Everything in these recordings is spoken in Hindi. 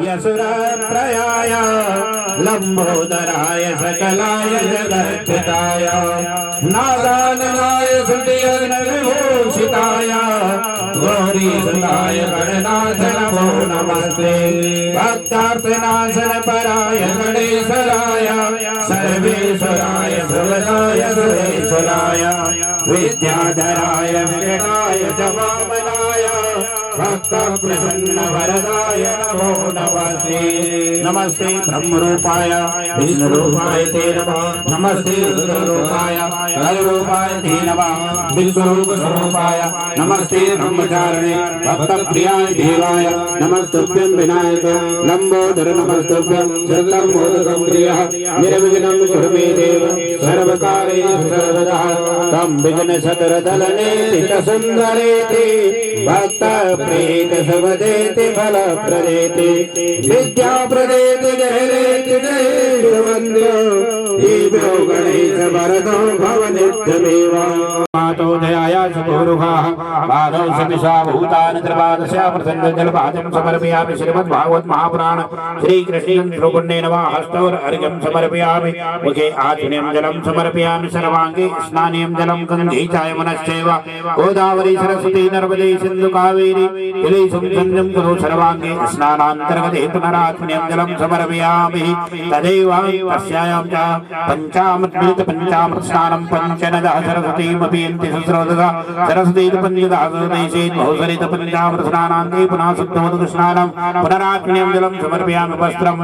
यशुरप्रयाय लंबोदराय सकलाय जगत्पिताय नागाननाय सुधियग्नविभूषिताय गौरीसुताय गणनाथ नमो नमस्ते भक्तार्थनाशन पराय गणेशराय सर्वेश्वराय सुरदाय सुरेश्वराय विद्याधराय विकटाय च वामनाय भक्त प्रसन्न वरदाय नमो नमस्ते नमस्ते ब्रह्मरूपाय विष्णुरूपाय ते नमः नमस्ते रुद्ररूपाय कालरूपाय ते नमः विश्वरूपस्वरूपाय नमस्ते ब्रह्मचारिणे भक्तप्रियाय देवाय नमस्तुभ्यं विनायक लंबोदर नमस्तुभ्यं सर्वं मोदकं प्रियः निर्विघ्नं कुरु मे देव सर्वकार्येषु सर्वदा तं विघ्नशतरदलने सुन्दरेति भक्त प्रेत सबदेति फल प्रदेति विद्या प्रदेति जयरेति जय वन्द्यो देवो गणेश वरदो भव नित्यमेव मातो जयाय सुपुरुषाः पादौ समिषा भूतानि त्रिपादस्या प्रसन्नजलपादं समर्पयामि श्रीमद्भागवत महापुराण श्रीकृष्णं श्रीपुण्ये नमः हस्तौ अर्घ्यं समर्पयामि मुखे आचमनीयं जलं समर्पयामि सर्वाङ्गे स्नानीयं जलं गङ्गे चायमनश्चैव गोदावरी सरस्वती नर्मदे सिन्धु कावेरी जलेसुं कुरु सर्वाङ्गे स्नानान्तर्गते पुनरात्मनीयं जलं समर्पयामि तदेव तस्यां च पञ्चामृत स्नानं पञ्चनदः सरस्वतीमपि यन्ति सुस्रोदः सरस्वती पञ्चदासदेशे बहुसरित पञ्चामृत स्नानान्ते पुनः शुद्धोदक स्नानं पुनरात्मनीयं जलं समर्पयामि वस्त्रं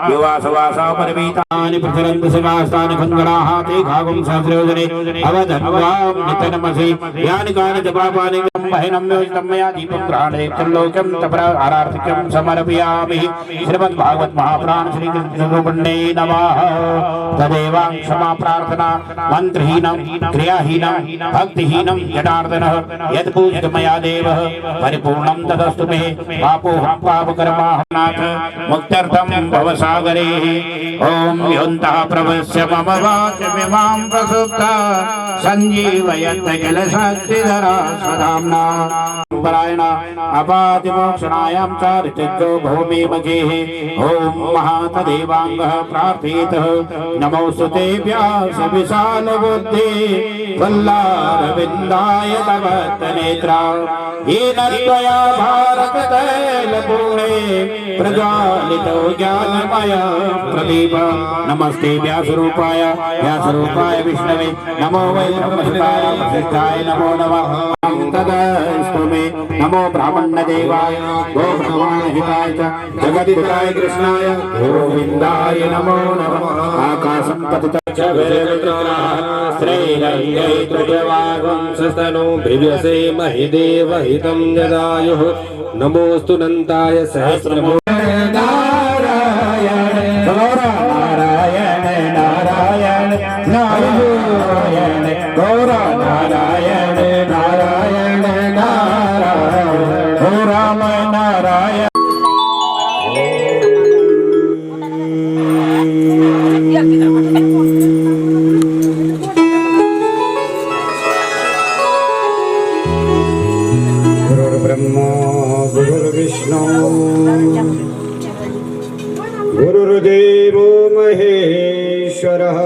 विवासवासा परिवीतानि प्रचरन्तु शिवास्तानि खङ्गणाः ते खागुं सहस्रयोजने अवधन्वां नितनमसि यानि कानि च पापानि बहिनं योजितं मया दीपं ग्रहाणे त्रिलोक्यं तपरारार्थिकं समर्पयामि श्रीमद्भागवत महापुराण श्रीकृष्णपुण्ये नमः तदेव क्षमा प्रार्थना मंत्रहीनं क्रियाहीनं भक्तिहीनं जनार्दनः यत् पूजितं मया देवः परिपूर्णं तदस्तु मे पापोऽहं पापकर्माहनाथ मुक्त्यर्थं भवसागरे ॐ योऽन्तः प्रवस्य मम वाचमिमां प्रसुप्ता सञ्जीवयत् किल शक्तिधरा सदाम्ना परायण अपातिमोक्षणायां च ऋतिज्यो भूमि मघेः ॐ महातदेवाङ्गः प्रार्थयेतः नमोऽस्तु ते व्यास विशाल बुद्धि वल्लारविन्दाय तव नेत्रा येन त्वया भारत तैलपूर्णे प्रज्वालितो ज्ञानमय प्रदीप नमस्ते व्यासरूपाय विष्णवे नमो वै ब्रह्मसुताय वसिष्ठाय नमो नमः तदस्तु मे नमो ब्राह्मण्यदेवाय गो ब्रह्मणहिताय च जगद्गुराय कृष्णाय गोविन्दाय नमो नमः आकाशं पतितं च श्रीरङ्गे त्रिजवागुंसस्तनो भिव्यसे महि देवहितं यदायुः नमोऽस्तु नन्ताय सहस्रमो नारायण नारायण नारायण नारायण गौर नारायण नारायण नारायण हो राम नारायण गुरुर्ब्रह्मा गुरुर्विष्णु गुरुर्देवो महेश्वरः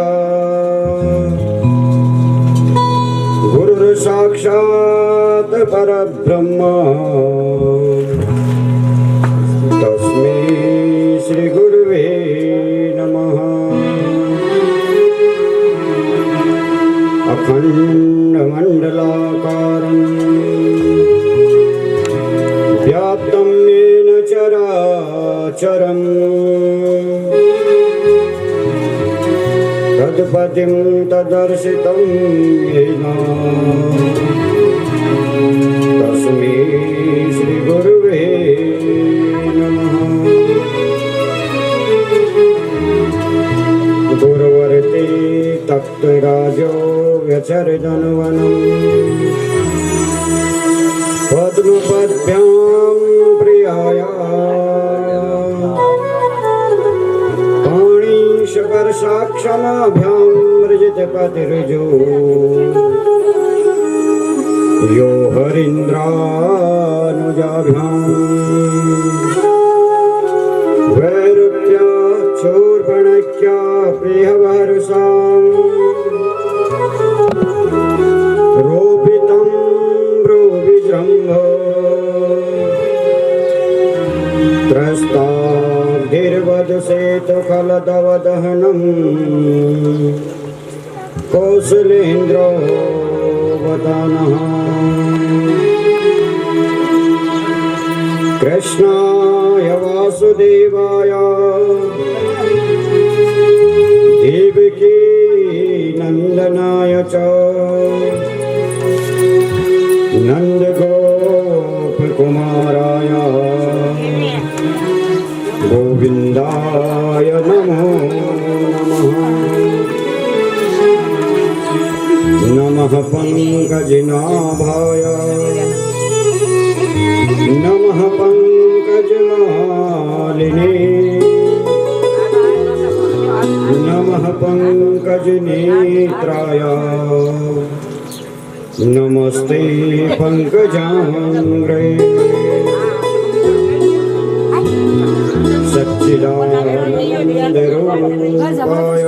गुरुर्साक्षात् परब्रह्म तस्मै श्रीगुरुवे नमः अखण्डमण्डलाकारं व्याप्तं येन चराचरम् तत्पतिं तदर्शितं येन तस्मै श्रीगुरुवे नमः गुरुवर्ते तप्तराजो व्यचरजनवनम् पद्मपद्भ्यां प्रियाय पाणिशकरसाक्षमाभ्यां मृजितपतिरुजो यो हरीन्द्रानुजाभ्यां प्रस्ताब्धिर्वद सेतुखलदवदहनम् कौसलेन्द्रो वदनः कृष्णाय वासुदेवाय देवकी नंदनाय च नन्दगोपकुमाराय गोविन्दाय नमो नमः नमः पंकजनाभाय नमः पंकजमालिने नमः पंकजनेत्राय नमस्ते पंकजांग्रे सच्चिदानन्दरूपाय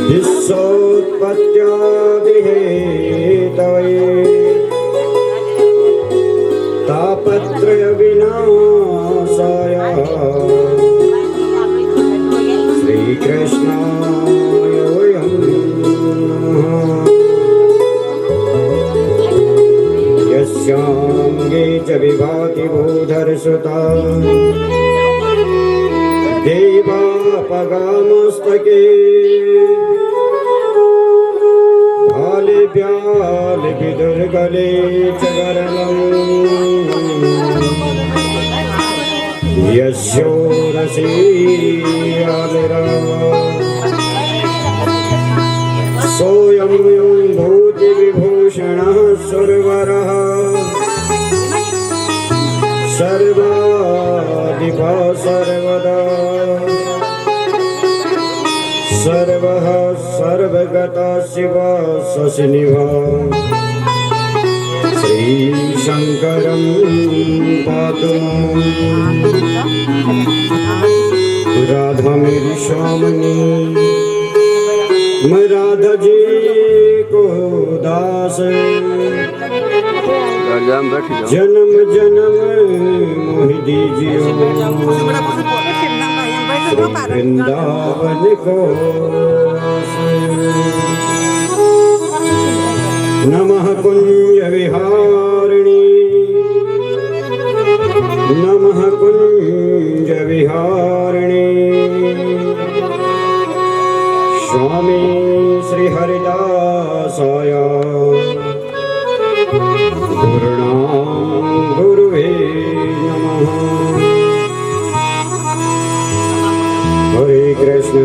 विश्वोत्पत्त्यादिहेतवे तापत्रय विनाशाय श्रीकृष्णाय वयं नमः यस्यांगे च विभाति भूधरसुता देवापगामस्तके भाले व्याले विदुर्गले च गरलम् यस्योरसी आदरा सोऽयं भूतिविभूषणः सुरवरः सर्वाधिपः सर्वदा सर्वः सर्वगतः शिवः शशिनिभः श्रीशङ्करं पातु राधामेरिशामणि मैं राधा जी को दास जन्म जन्म मोहि दीजियो वृंदावन को नमः कुंज विहारिणी नमः कुंज विहारिणी स्वामी श्री हरिदासाय गुरुणाम गुरुवे नमः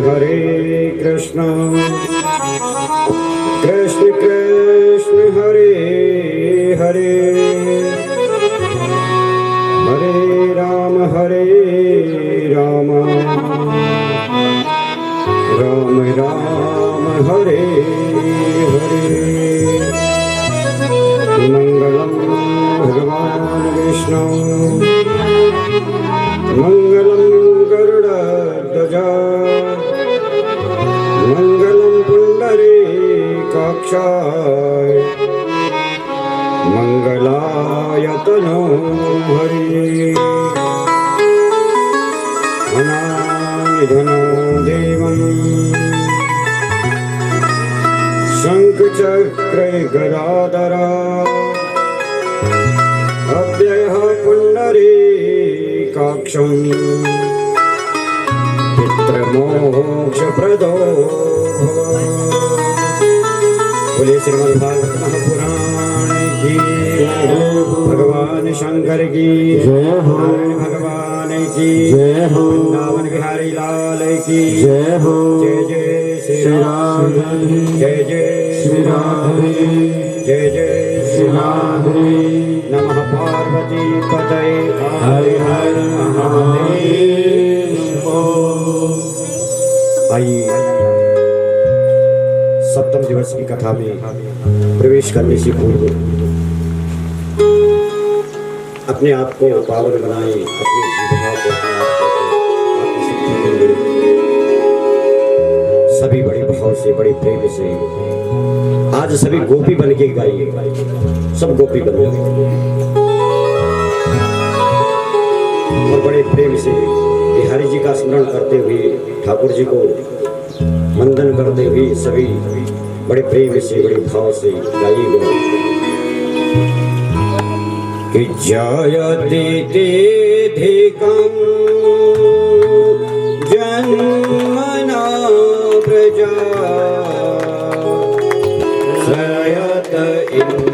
हरे कृष्ण कृष्ण कृष्ण हरे हरे हरे राम राम राम हरे हरे मंगलम भगवान विष्णु मंगलम गरुड़ध्वजा मंगलम पुंडरीकाक्षाय मंगलाय तनो हरि अनानिधनो देवं शंखचक्रे गदाधरा अव्ययः पुंडरीकाक्षं पितृमोक्षप्रदो बोले श्रीमद्भागवत महापुराण की भगवान शंकर की जय हो भगवान की जय हो वृंदावन बिहारी लाल की जय हो जय जय श्री राम जय जय श्री राधे जय जय श्री राधे नमः पार्वती पतये हर हर महादेव। आइए सप्तम दिवस की कथा में प्रवेश करने से पूर्व अपने आप को पावन बनाए, अपने जीवन को अपने आप को सभी बड़े भाव से बड़े प्रेम से आज सभी गोपी बन के गाइए, सब गोपी बन का स्मरण करते हुए ठाकुर जी को वंदन करते हुए सभी बड़े प्रेम से बड़े भाव से गाइएगा कि जायते तेधिकं जन्मना प्रजा सयत इंद्रा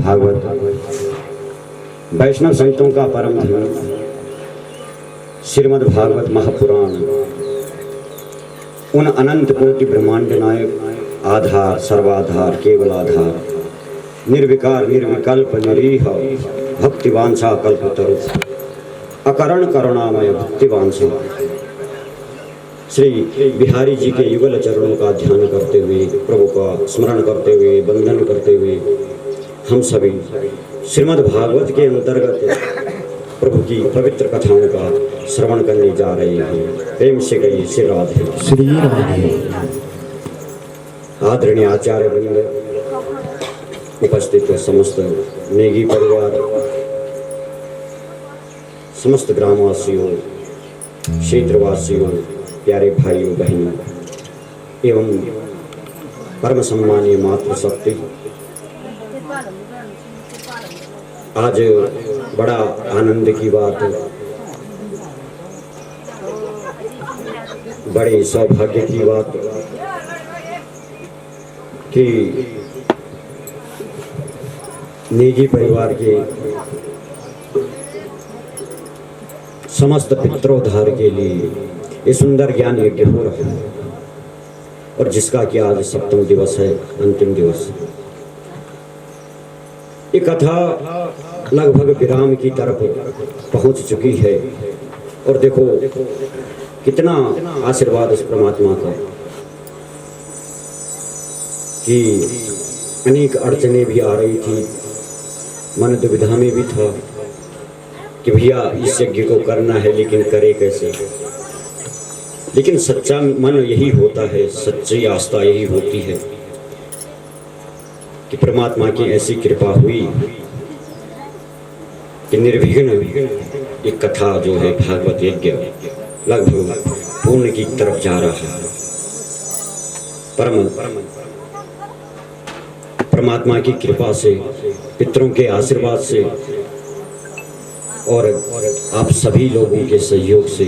भागवत वैष्णव संतों का परम धन श्रीमद् भागवत महापुराण उन अनंत कोटि ब्रह्मांड नायक आधार सर्वाधार केवल आधार निर्विकार निर्विकल्प निरीह भक्तिवांछा कल्पतरु अकरण करुणामय भक्तिवांछा श्री बिहारी जी के युगल चरणों का ध्यान करते हुए, प्रभु का स्मरण करते हुए, वंदन करते हुए हम सभी श्रीमद् भागवत के अंतर्गत प्रभु की पवित्र कथाओं का श्रवण करने जा रहे हैं। प्रेम से कहिए श्री राधे श्री राधे। आदरणीय आचार्य वृंद, उपस्थित समस्त नेगी परिवार, समस्त ग्रामवासियों, क्षेत्रवासियों, प्यारे भाइयों बहनों एवं परम सम्मानीय मातृशक्ति, आज बड़ा आनंद की बात, बड़े सौभाग्य की बात कि नेगी परिवार के समस्त पित्रोद्धार के लिए ये सुंदर ज्ञान यज्ञ हो रहा है और जिसका कि आज सप्तम दिवस है, अंतिम दिवस। ये कथा लगभग विराम की तरफ पहुंच चुकी है और देखो कितना आशीर्वाद उस परमात्मा का कि अनेक अड़चने भी आ रही थी, मन दुविधा में भी था कि भैया इस यज्ञ को करना है लेकिन करे कैसे। लेकिन सच्चा मन यही होता है, सच्ची आस्था यही होती है कि परमात्मा की ऐसी कृपा हुई कि निर्विघ्न एक कथा जो है भागवत यज्ञ लगभग पूर्ण की तरफ जा रहा है। परमात्मा की कृपा से, पितरों के आशीर्वाद से और आप सभी लोगों के सहयोग से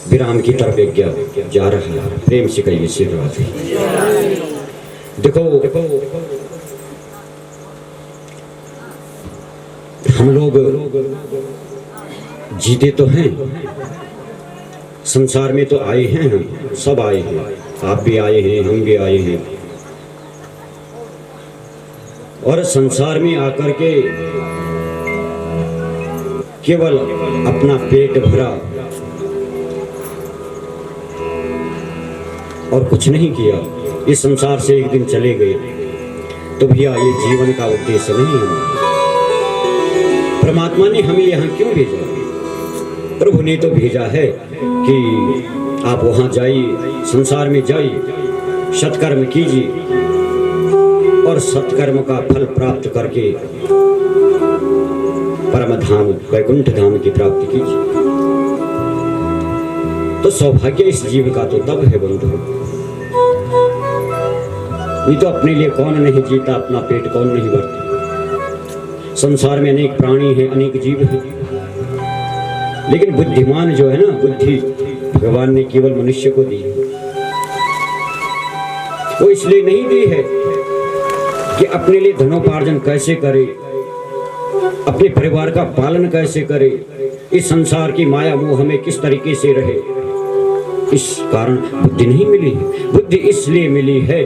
विराम की तरफ यज्ञ जा रहा है। प्रेम से कहिए श्री राधे। देखो हम लोग जीते तो हैं, संसार में तो आए हैं, हम सब आए हैं, आप भी आए हैं, हम भी आए हैं और संसार में आकर के केवल अपना पेट भरा और कुछ नहीं किया, इस संसार से एक दिन चले गए, तो भैया ये जीवन का उद्देश्य नहीं है। परमात्मा ने हमें यहाँ क्यों भेजा? प्रभु ने तो भेजा है कि आप वहाँ जाइए, संसार में जाइए, सत्कर्म कीजिए और सत्कर्म का फल प्राप्त करके परम धाम वैकुंठ धाम की प्राप्ति कीजिए। तो सौभाग्य इस जीव का तो तब है बंधु। ये तो अपने लिए कौन नहीं जीता, अपना पेट कौन नहीं भरता। संसार में अनेक प्राणी हैं, अनेक जीव हैं, लेकिन बुद्धिमान जो है ना, बुद्धि भगवान ने केवल मनुष्य को दी है। वो इसलिए नहीं दी है कि अपने लिए धनोपार्जन कैसे करे, अपने परिवार का पालन कैसे करे, इस संसार की माया मोह में किस तरीके से रहे, इस कारण बुद्धि नहीं मिली है। बुद्धि इसलिए मिली है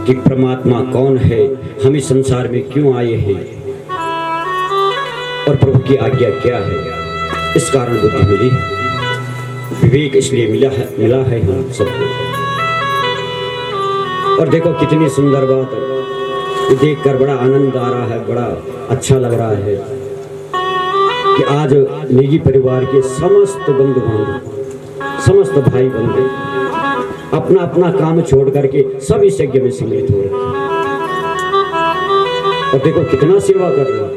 कि परमात्मा कौन है, हम इस संसार में क्यों आए हैं और प्रभु की आज्ञा क्या है, इस कारण बुद्धि मिली। विवेक इसलिए मिला है हम सबको। और देखो कितनी सुंदर बात, देखकर बड़ा आनंद आ रहा है, बड़ा अच्छा लग रहा है कि आज नेगी परिवार के समस्त बंधु बांधव, समस्त भाई बंधु अपना अपना काम छोड़ करके सब इस यज्ञ में सम्मिलित हो रहे हैं। और देखो कितना सेवा कर रहे हैं,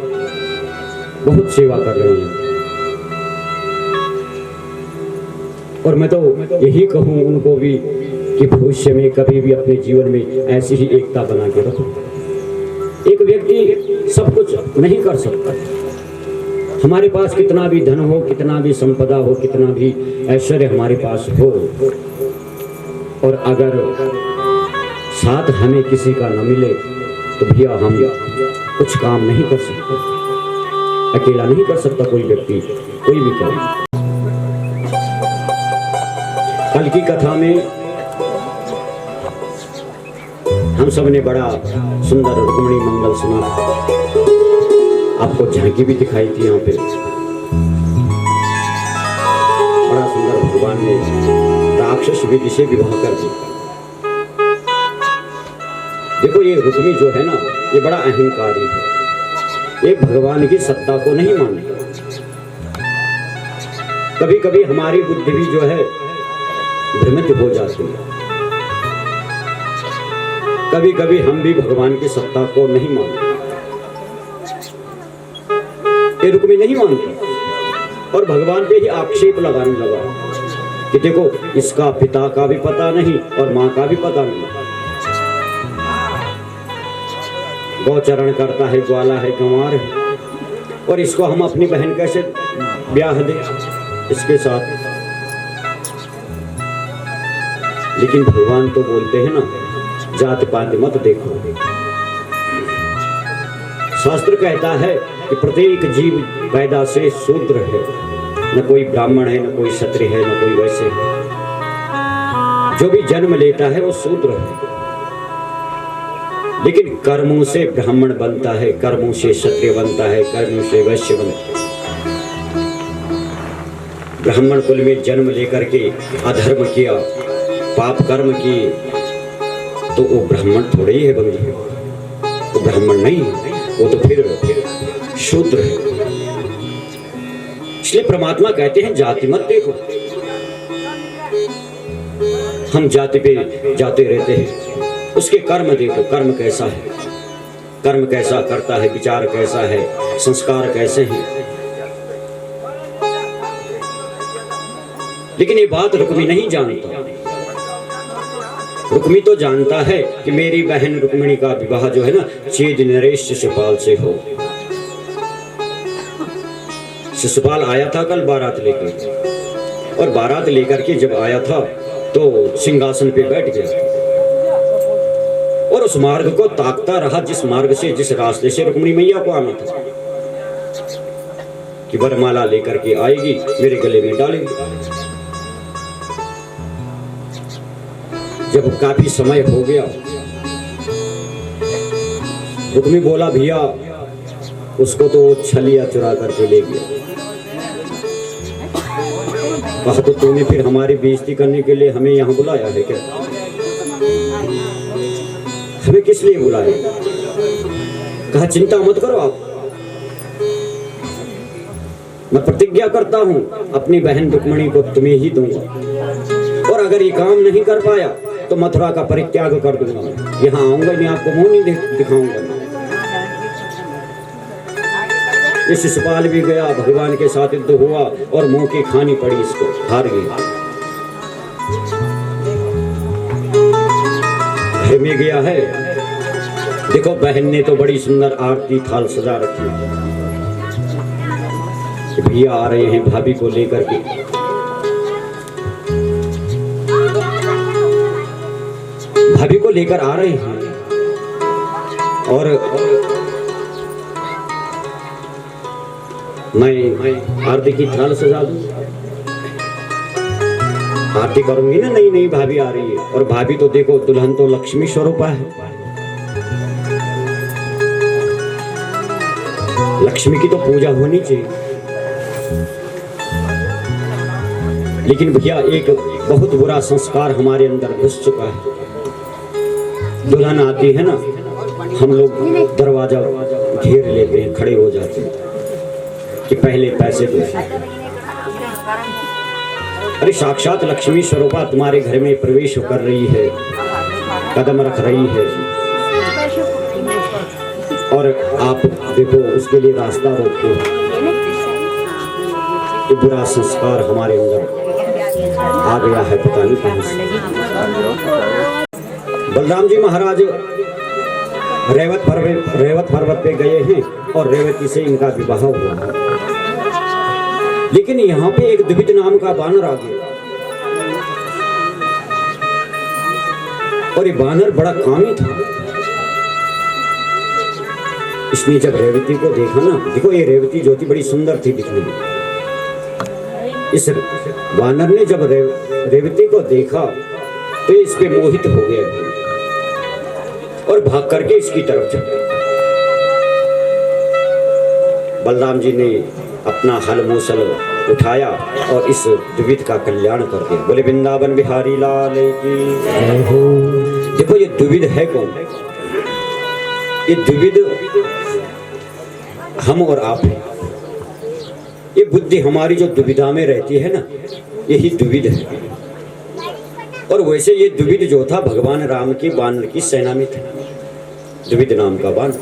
बहुत सेवा कर रहे हैं। और मैं तो यही कहूँ उनको भी कि भविष्य में कभी भी अपने जीवन में ऐसी ही एकता बना के रखो। एक व्यक्ति सब कुछ नहीं कर सकता। हमारे पास कितना भी धन हो, कितना भी संपदा हो, कितना भी ऐश्वर्य हमारे पास हो, और अगर साथ हमें किसी का न मिले तो भैया हम कुछ काम नहीं कर सकते। अकेला नहीं कर सकता कोई व्यक्ति कोई भी काम। कल की कथा में हम सब ने बड़ा सुंदर रुक्मिणी मंगल सुना। आपको झांकी भी दिखाई थी यहाँ पे। बड़ा सुंदर भगवान ने राक्षस विधि से विवाह कर दिया। देखो ये रुक्मी जो है ना, ये बड़ा अहंकारी है। ये भगवान की सत्ता को नहीं मानता। कभी कभी हमारी बुद्धि भी जो है भ्रमित हो जाती है। कभी कभी हम भी भगवान की सत्ता को नहीं मानते। ये रुक्मी नहीं मानता और भगवान पे ही आक्षेप लगाने लगा कि देखो इसका पिता का भी पता नहीं और माँ का भी पता नहीं। गौचरण करता है, ग्वाला है, गंवार है, और इसको हम अपनी बहन कैसे ब्याह दें इसके साथ। लेकिन भगवान तो बोलते हैं ना, जात पात मत देखो। शास्त्र कहता है कि प्रत्येक जीव पैदा से शूद्र है, न कोई ब्राह्मण है, न कोई क्षत्रिय है, न कोई वैश्य है। जो भी जन्म लेता है वो शूद्र है। लेकिन कर्मों से ब्राह्मण बनता है, कर्मों से क्षत्रिय बनता है, कर्मों से वैश्य बनता है। ब्राह्मण कुल में जन्म लेकर के अधर्म किया, पाप कर्म किए, तो वो ब्राह्मण थोड़े ही है बन गए। वो ब्राह्मण नहीं है, वो तो फिर शूद्र है। इसलिए परमात्मा कहते हैं जाति मत देखो। हम जाति पे जाते रहते हैं, उसके कर्म देखो, कर्म कैसा है, कर्म कैसा करता है, विचार कैसा है, संस्कार कैसे हैं। लेकिन ये बात रुक्मी नहीं जानता। रुक्मी तो जानता है कि मेरी बहन रुक्मिणी का विवाह जो है ना चेद नरेश शिशुपाल से हो। शिशुपाल आया था कल बारात लेकर, और बारात लेकर के जब आया था तो सिंहासन पे बैठ गया और उस मार्ग को ताकता रहा, जिस मार्ग से, जिस रास्ते से रुक्मिणी मैया को आना था, कि वरमाला लेकर के आएगी, मेरे गले में डालेगी। जब काफी समय हो गया, रुक्मी बोला भैया उसको तो छलिया चुरा करके ले गया। कहा तो तूने फिर हमारी बेइज्जती करने के लिए हमें यहाँ बुलाया है क्या? हमें किस लिए बुलाया? कहा चिंता मत करो आप, मैं प्रतिज्ञा करता हूँ अपनी बहन रुक्मिणी को तुम्हें ही दूंगा, और अगर ये काम नहीं कर पाया तो मथुरा का परित्याग कर दूंगा। यहाँ आऊंगा नहीं, आपको मुंह नहीं दिखाऊंगा। ये शिशुपाल भी गया, भगवान के साथ युद्ध हुआ और मुंह की खानी पड़ी, इसको हार गया। घर में गया है, देखो बहन ने तो बड़ी सुंदर आरती थाल सजा रखी। भैया आ रहे हैं भाभी को लेकर के। भाभी को लेकर आ रहे हैं और मैं आरती की थाल सजा दूं। आरती करूंगी ना, नई नई भाभी आ रही है, और भाभी तो देखो दुल्हन तो लक्ष्मी स्वरूपा है। लक्ष्मी की तो पूजा होनी चाहिए। लेकिन भैया एक बहुत बुरा संस्कार हमारे अंदर घुस चुका है। दुल्हन आती है ना, हम लोग दरवाजा घेर लेते हैं, खड़े हो जाते हैं कि पहले पैसे दो। अरे साक्षात लक्ष्मी स्वरूपा तुम्हारे घर में प्रवेश कर रही है, कदम रख रही है, और आप देखो उसके लिए रास्ता रोकते हो। ये बुरा संस्कार हमारे अंदर आ गया है, पता नहीं कहां से। बलराम जी महाराज रेवत पर्वत पे गए हैं और रेवती से इनका विवाह हुआ। लेकिन यहाँ पे एक द्विज नाम का बानर आ गया। और ये वानर बड़ा कामी था। इसने जब रेवती को देखा ना, देखो ये रेवती जो थी बड़ी सुंदर थी दिखने में। इस वानर ने जब रेवती को देखा तो इस पे मोहित हो गया और भाग करके इसकी तरफ चला। बलराम जी ने अपना हल मूसल उठाया और इस द्विविध का कल्याण कर दिया। बोले वृंदावन बिहारी लाल की। देखो ये द्विविध है कौन? ये द्विविध हम और आप हैं। ये बुद्धि हमारी जो दुविधा में रहती है ना, यही द्विविध है। और वैसे ये द्विविध जो था भगवान राम की वानर की सेना में था, द्विविध नाम का वानर।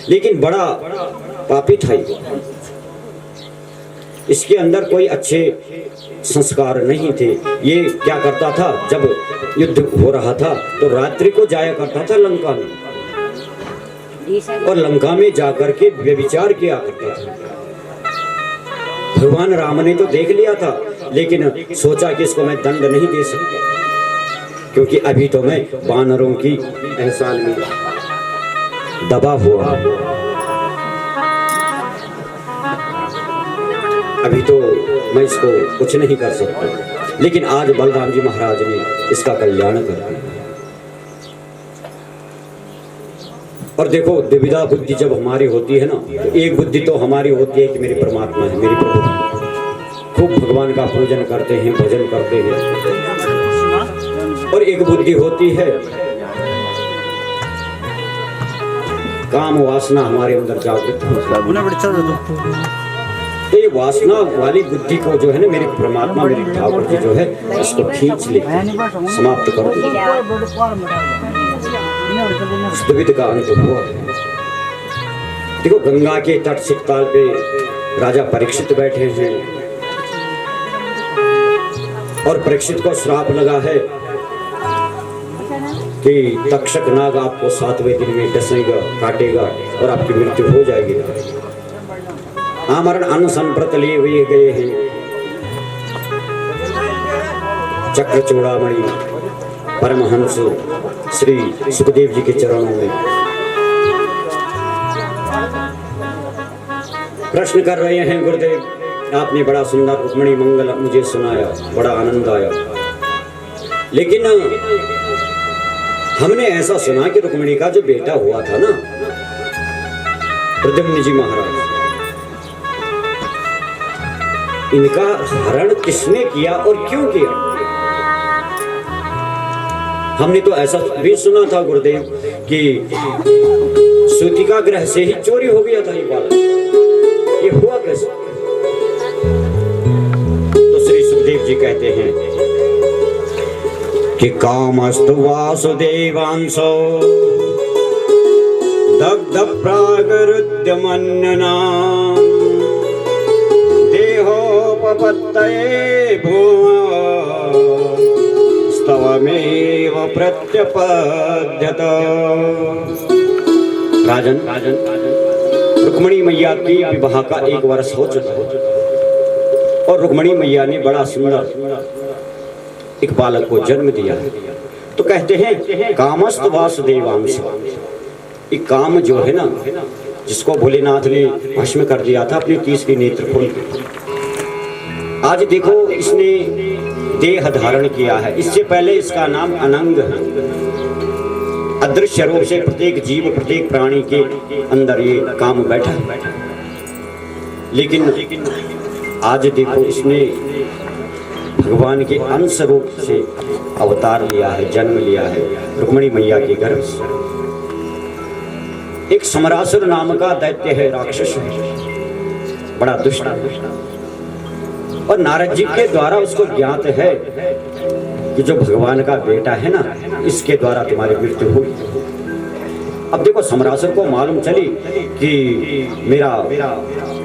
लेकिन बड़ा पापी था ये। इसके अंदर कोई अच्छे संस्कार नहीं थे। ये क्या करता था, जब युद्ध हो रहा था तो रात्रि को जाया करता था लंका में, और लंका में जाकर के व्यभिचार किया करता था। भगवान राम ने तो देख लिया था, लेकिन सोचा कि इसको मैं दंड नहीं दे सकता, क्योंकि अभी तो मैं वानरों की एहसान में दबा हुआ, अभी तो मैं इसको कुछ नहीं कर सकता। लेकिन आज बलराम जी महाराज ने इसका कल्याण कर दिया। और देखो द्विविधा बुद्धि जब हमारी होती है ना, तो एक बुद्धि तो हमारी होती है कि मेरे परमात्मा है, मेरी प्रभु, खूब भगवान का पूजन करते हैं, भजन करते हैं। और एक बुद्धि होती है काम वासना हमारे अंदर जागृत हो। तो ये वासना वाली बुद्धि को जो है ना, मेरे परमात्मा मेरे ठाकुर जी जो है इसको खींच लेते हैं, समाप्त कर देते। द्विविध का अंत हुआ। देखो गंगा के तट सिकताल पे राजा परीक्षित बैठे हैं, और परीक्षित को श्राप लगा है कि तक्षक नाग आपको 7वें दिन में डसेगा, काटेगा और आपकी मृत्यु हो जाएगी। आमरण अनशन व्रत लिए हुए गए हैं। चक्र चूड़ामणि परमहंस श्री सुखदेव जी के चरणों में प्रश्न कर रहे हैं, गुरुदेव आपने बड़ा सुंदर रुक्मिणी मंगल मुझे सुनाया, बड़ा आनंद आया, लेकिन हमने ऐसा सुना कि रुक्मिणी का जो बेटा हुआ था ना, प्रद्युम्न जी महाराज, इनका हरण किसने किया और क्यों किया? हमने तो ऐसा भी सुना था गुरुदेव कि सूतिका ग्रह से ही चोरी हो गया था ये बालक। ये हुआ कैसे? तो श्री सुखदेव जी कहते हैं कि कामस्तु वासुदेवांशो दग्ध प्रागरुद्यमन्नना देहोपपत्तये भूमा स्तवमेव प्रत्यपद्यत। राजन, रुक्मिणी मैया की विवाह का 1 वर्ष हो चुका है और रुक्मिणी मैया ने बड़ा सुंदर एक बालक को जन्म दिया। तो कहते हैं कामस्त वासुदेवांश, ये काम जो है ना, जिसको भोलेनाथ ने भस्म कर दिया था अपने 30 नेत्र खोल के, आज देखो इसने देह धारण किया है। इससे पहले इसका नाम अनंग है। अदृश्य रूप से प्रत्येक जीव प्रत्येक प्राणी के अंदर ये काम बैठा है, लेकिन आज देखो इसने भगवान के अंश रूप से अवतार लिया है, जन्म लिया है रुक्मिणी मैया के गर्भ से। एक समरासुर नाम का दैत्य है, राक्षस है, बड़ा दुष्ट, और नारद जी के द्वारा उसको ज्ञात है कि जो भगवान का बेटा है ना, इसके द्वारा तुम्हारी मृत्यु होगी। अब देखो समरासुर को मालूम चली कि मेरा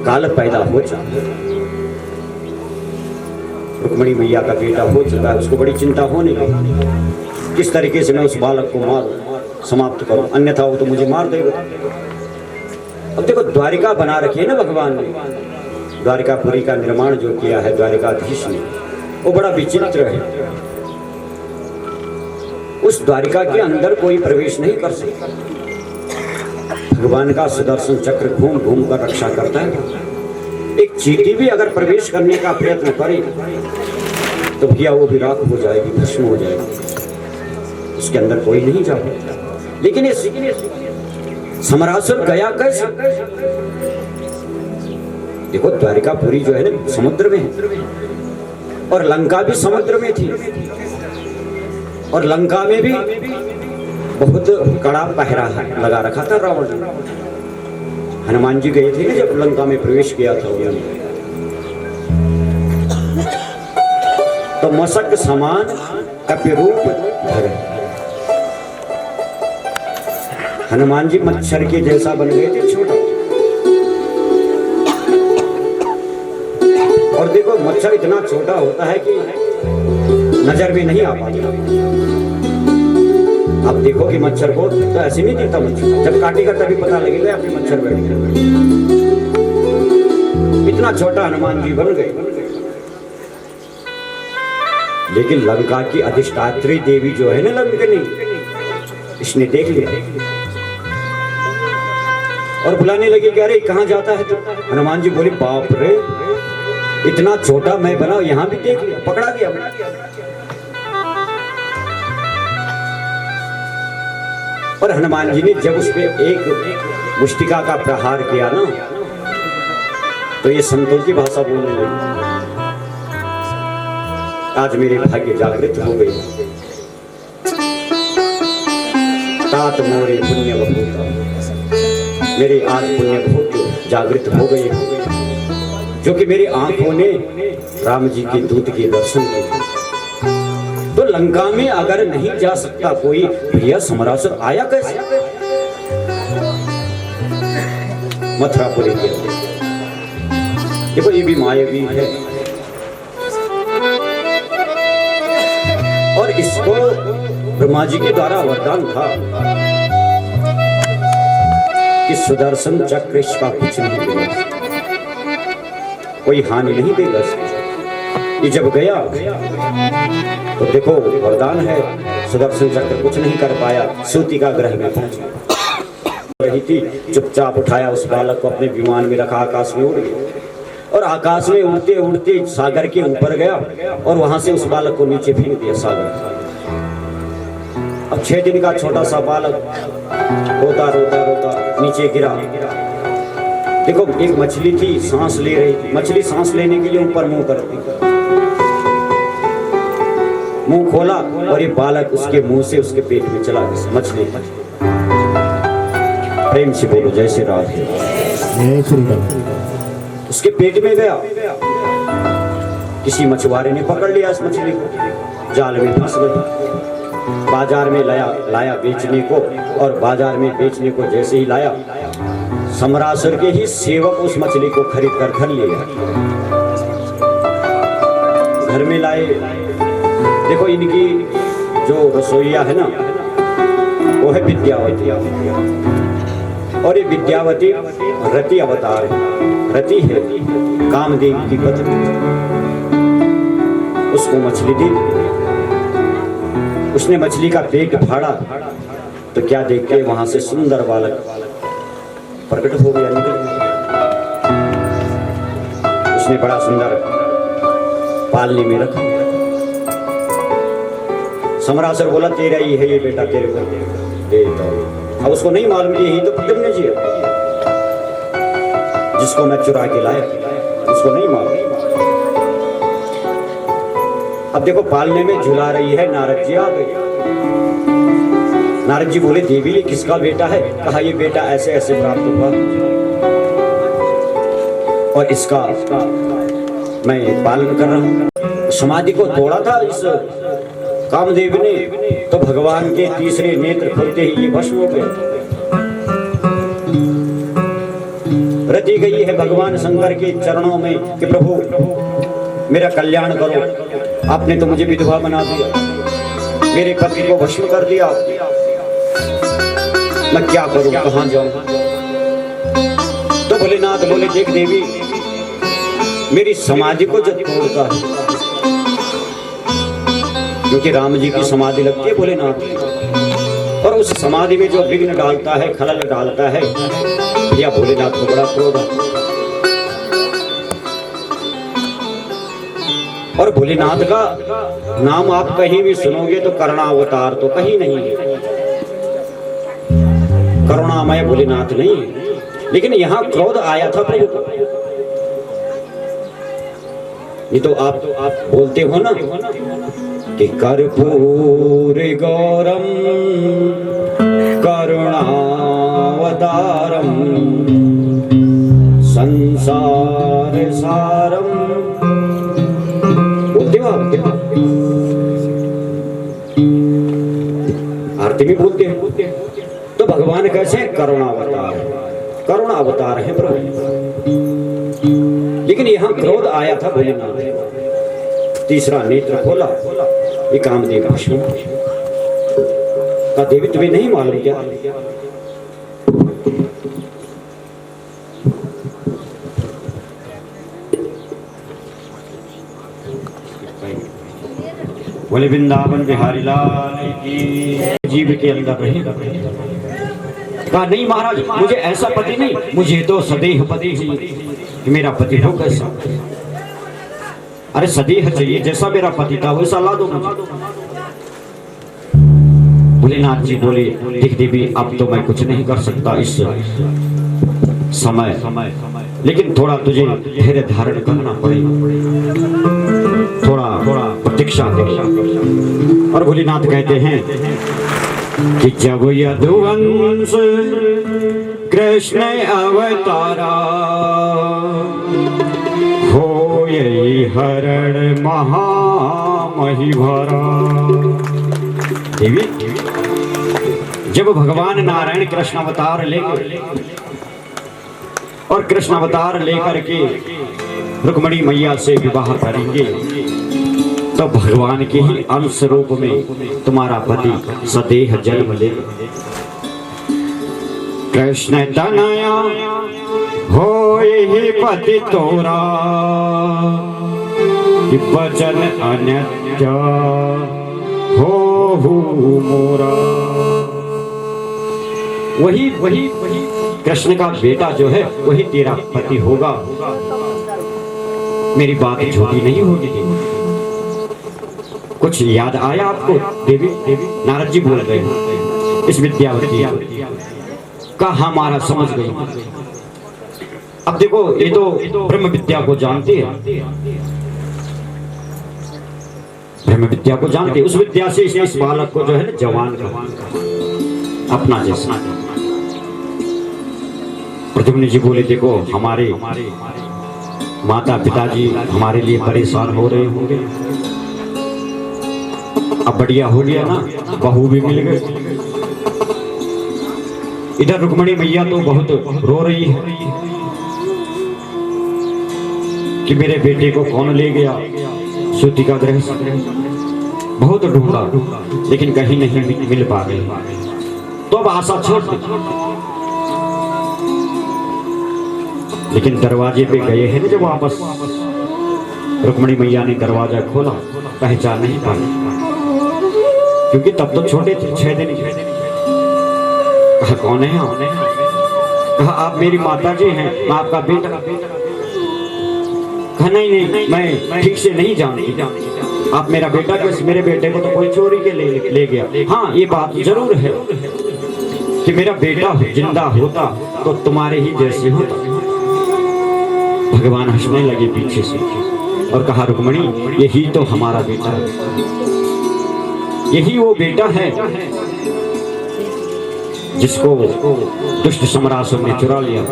काल पैदा हो चुका, रुक्मिणी मैया का बेटा हो चुका है, उसको बड़ी चिंता होने लगी, किस तरीके से मैं उस बालक को मारूं, समाप्त करूं, अन्यथा वो तो मुझे मार देगा। अब देखो द्वारिका बना रखी है ना भगवान ने, द्वारिकापुरी का निर्माण जो किया है द्वारिकाधीश ने, वो बड़ा विचित्र है। उस द्वारिका के अंदर कोई प्रवेश नहीं कर सकता। भगवान का सुदर्शन चक्र घूम घूम कर रक्षा करता है। एक चींटी भी अगर प्रवेश करने का प्रयत्न करे तो भैया वो भी राख हो जाएगी, भस्म हो जाएगी, उसके अंदर कोई नहीं जा पाता। लेकिन ये समरासुर गया कैसे? देखो द्वारिकापुरी जो है ना समुद्र में है और लंका भी समुद्र में थी, और लंका में भी बहुत कड़ा पहरा लगा रखा था रावण ने। हनुमान जी गए थे ना जब लंका में प्रवेश किया था उन्होंने, तो मशक समान कपि रूप धरे। हनुमान जी मच्छर के जैसा बन गए थे, छोटा। और देखो मच्छर इतना छोटा होता है कि नजर भी नहीं आ पाता। आप देखो कि मच्छर को तो ऐसे नहीं दिखता, मच्छर जब काटेगा तभी पता लगेगा अपने मच्छर बैठ गए। इतना छोटा हनुमान जी बन गए। लेकिन लंका की अधिष्ठात्री देवी जो है ना लंकिनी, इसने देख लिया और बुलाने लगी कि अरे कहाँ जाता है तू? हनुमान जी बोले बाप रे, इतना छोटा मैं बना, यहां भी देख लिया, पकड़ा गया। और हनुमान जी ने जब उस पे एक मुष्टिका का प्रहार किया ना, तो ये संतों की भाषा बोलने लगी। आज मेरे भाग्य जागृत हो गई, तात मोरे पुण्य भूता, मेरे आज पुण्य भूत जागृत हो गए, जो कि मेरी आंखों ने राम जी के दूत के दर्शन किए। तो लंका में अगर नहीं जा सकता कोई, भैया समरासुर आया कैसे? मथुरापुरी के देखो ये भी मायावी है, और इसको ब्रह्मा जी के द्वारा वरदान था कि सुदर्शन चक्र इसका कुछ नहीं देगा, कोई हानि नहीं देगा। ये जब गया तो देखो वरदान है, सुदर्शन चक्र कुछ नहीं कर पाया, सूतिका ग्रह में पहुंच रही थी। चुपचाप उठाया उस बालक को, अपने विमान में रखा, आकाश में उड़ गया और आकाश में उड़ते उड़ते सागर के ऊपर गया और वहां से उस बालक को नीचे फेंक दिया सागर। अब 6 दिन का छोटा सा बालक रोता रोता रोता नीचे गिरा। देखो एक मछली थी, सांस ले रही थी, मछली सांस लेने के लिए ऊपर मुंह करती, मुंह खोला और ये बालक उसके मुंह से उसके पेट में चला गया। मछली प्रेम से बोलो जय श्री राधे। उसके पेट में गया, किसी मछुआरे ने पकड़ लिया इस मछली को, जाल में फंस गई। बाजार में लाया बेचने को, और बाजार में बेचने को जैसे ही लाया, समरासुर के ही सेवक उस मछली को खरीद कर घर ले गए। घर में लाए, देखो इनकी जो रसोईया है ना वो है विद्यावती, और ये विद्यावती रति अवतार है। रति है कामदेव की पत्नी, उसको मछली दी। उसने मछली का पेट फाड़ा तो क्या देख के वहां से सुंदर बालक प्रकट हो गया, निकल गया। उसने बड़ा सुंदर पालने में रखा। समरासुर बोला तेरा ही है ये बेटा, तेरे को दे दो। अब उसको नहीं मालूम यही तो प्रद्युम्न जी है जिसको मैं चुरा के लाया, उसको नहीं मालूम। अब देखो पालने में झुला रही है, नारद जी आ गए। नारद जी बोले देवी ये किसका बेटा है? कहा ये बेटा ऐसे ऐसे प्राप्त हुआ और इसका मैं पालन कर रहा हूं। समाधि को तोड़ा था इस कामदेव ने, तो भगवान के तीसरे नेत्र खुलते ही ये भस्म हो गए। रति गई है भगवान शंकर के चरणों में कि प्रभु मेरा कल्याण करो, आपने तो मुझे विधवा बना दिया, मेरे पति को भस्म कर दिया, मैं क्या करूं, कहां जाऊं? तो भोलेनाथ बोले देख देवी, मेरी समाधि को जो तोड़ता है, क्योंकि राम जी की समाधि लगती है भोलेनाथ, उस समाधि में जो विघ्न डालता है, खलल डालता है, या भोलेनाथ को बड़ा क्रोध है। और भोलेनाथ का नाम आप कहीं भी सुनोगे तो करुणावतार तो कहीं नहीं है, करुणामय भोलेनाथ नहीं है। लेकिन यहां क्रोध आया था प्रभु को। ये तो आप बोलते हो ना कि कर्पूर गौरम करुणावतारम संसार सारम, बोलते हो आप? आरती में बोलते हैं। तो भगवान कैसे करुणावतार, करुणावतार है प्रभु। लेकिन यहां क्रोध आया था भोलेनाथ। तीसरा नेत्र खोला, ये कामदेव विष्णु का देवी तुम्हें नहीं मालूम क्या? बोले वृंदावन बिहारी लाल की। जीव के अंदर रहेगा। कहा नहीं महाराज, मुझे ऐसा पति नहीं, मुझे तो सदेह पति चाहिए। मेरा पति हो कैसा? अरे सदेह चाहिए, जैसा मेरा पति था वैसा ला दो मुझे। भोलेनाथ जी बोले देख देवी, अब तो मैं कुछ नहीं कर सकता इस समय, लेकिन थोड़ा तुझे धैर्य धारण करना पड़ेगा, थोड़ा प्रतीक्षा कर। और भोलेनाथ कहते हैं कि जब यदुवंश कृष्ण अवतारा, हो यही हरण महामहिभरा। देवी, जब भगवान नारायण कृष्ण अवतार लेंगे और कृष्ण अवतार लेकर के रुक्मिणी मैया से विवाह करेंगे, तो भगवान के ही अंश रूप में तुम्हारा पति सदेह जन्म लेगा। कृष्ण तनया होय पति तोरा, वचन अन्यत्र हो मोरा। वही कृष्ण का बेटा जो है वही तेरा पति होगा। मेरी बात झूठी नहीं होगी। कुछ याद आया आपको? देवी नारद जी बोल रहे हैं इस विद्यावती का हमारा समझ गई। अब देखो, ये तो ब्रह्म विद्या को जानते हैं, ब्रह्म विद्या को जानते, उस विद्या से इस बालक को जो है जवान का अपना जैसा। प्रद्युम्न जी बोले देखो, हमारे माता पिताजी हमारे लिए परेशान हो रहे होंगे, अब बढ़िया हो गया ना, बहू भी मिल गई। इधर रुक्मिणी मैया तो बहुत रो रही है कि मेरे बेटे को कौन ले गया। सूती का ग्रह बहुत ढूंढा लेकिन कहीं नहीं मिल पा रही, तो अब आशा छोड़ दी। लेकिन दरवाजे पे गए हैं ना जब वापस, रुक्मिणी मैया ने दरवाजा खोला, पहचान नहीं पाई, क्योंकि तब तो छोटे थे, 6 दिन के। कहा कौन है आप? कहा आप मेरी माता जी हैं, मैं आपका बेटा। कहा नहीं, मैं ठीक से नहीं जानती, आप मेरा बेटा कैसे? मेरे बेटे को तो कोई चोरी के ले गया। हाँ, ये बात जरूर है कि मेरा बेटा जिंदा होता तो तुम्हारे ही जैसे होता। भगवान हंसने लगे पीछे से और कहा रुक्मिणी, यही तो हमारा बेटा है, यही वो बेटा है जिसको दुष्ट सम्रासुर ने चुरा लिया।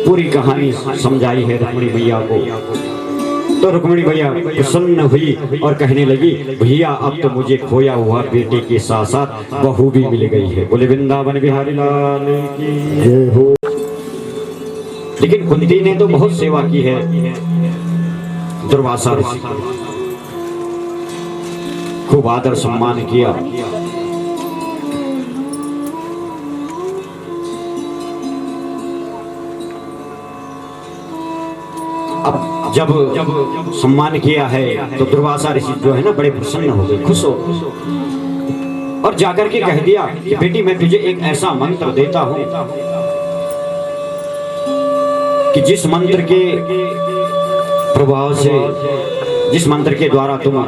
पूरी कहानी समझाई है रुक्मिणी मैया को। तो रुक्मिणी मैया प्रसन्न हुई और कहने लगी, भैया अब तो मुझे खोया हुआ बेटे के साथ साथ बहू भी मिल गई है। बोले वृंदावन बिहारी लाल की जय हो। लेकिन कुंती ने तो बहुत सेवा की है दुर्वासा ऋषि, खूब आदर सम्मान किया। अब जब सम्मान किया है तो दुर्वासा ऋषि जो है ना बड़े प्रसन्न हो गए, खुश हो। और जाकर के कह दिया कि बेटी मैं तुझे एक ऐसा मंत्र देता हूं कि जिस मंत्र के प्रभाव से, जिस मंत्र के द्वारा तुम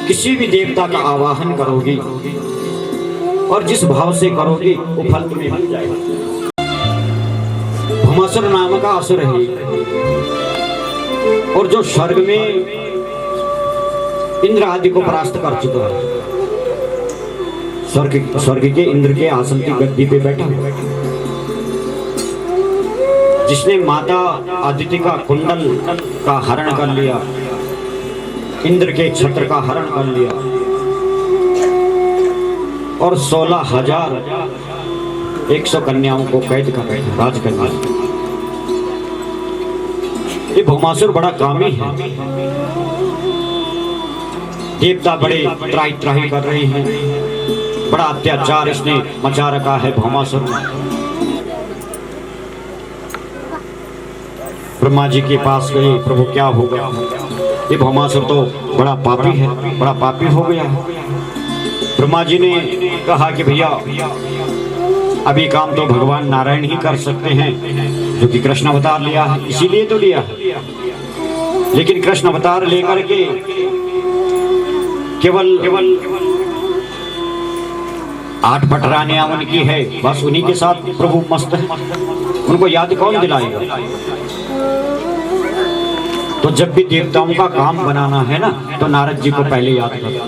किसी भी देवता का आवाहन करोगी और जिस भाव से करोगी वो फल तुम्हें मिल जाएगा। भौमासुर नाम का असुर है और जो स्वर्ग में इंद्र आदि को परास्त कर चुका है, स्वर्ग के इंद्र के आसन की गद्दी पे बैठा हुआ, जिसने माता आदित्य का कुंडल का हरण कर लिया, इंद्र के छत्र का हरण कर लिया और 16,100 कन्याओं को कैद कर बैठा राज कर लिया। ये भौमासुर बड़ा कामी है। देवता बड़े त्राही त्राही कर रहे हैं, बड़ा अत्याचार इसने मचा रखा है भौमासुर। ब्रह्मा जी के पास गए, प्रभु क्या हो गया? ये भौमासुर तो बड़ा पापी है, बड़ा पापी हो गया है। ब्रह्मा जी ने कहा कि भैया अभी काम तो भगवान नारायण ही कर सकते हैं, जो कि कृष्ण अवतार लिया है, इसीलिए तो लिया है। लेकिन कृष्ण अवतार लेकर के केवल 8 पटरानियां उनकी है, बस उन्हीं के साथ प्रभु मस्त है, उनको याद कौन दिलाएगा? तो जब भी देवताओं का काम बनाना है ना, तो नारद जी को पहले याद करो।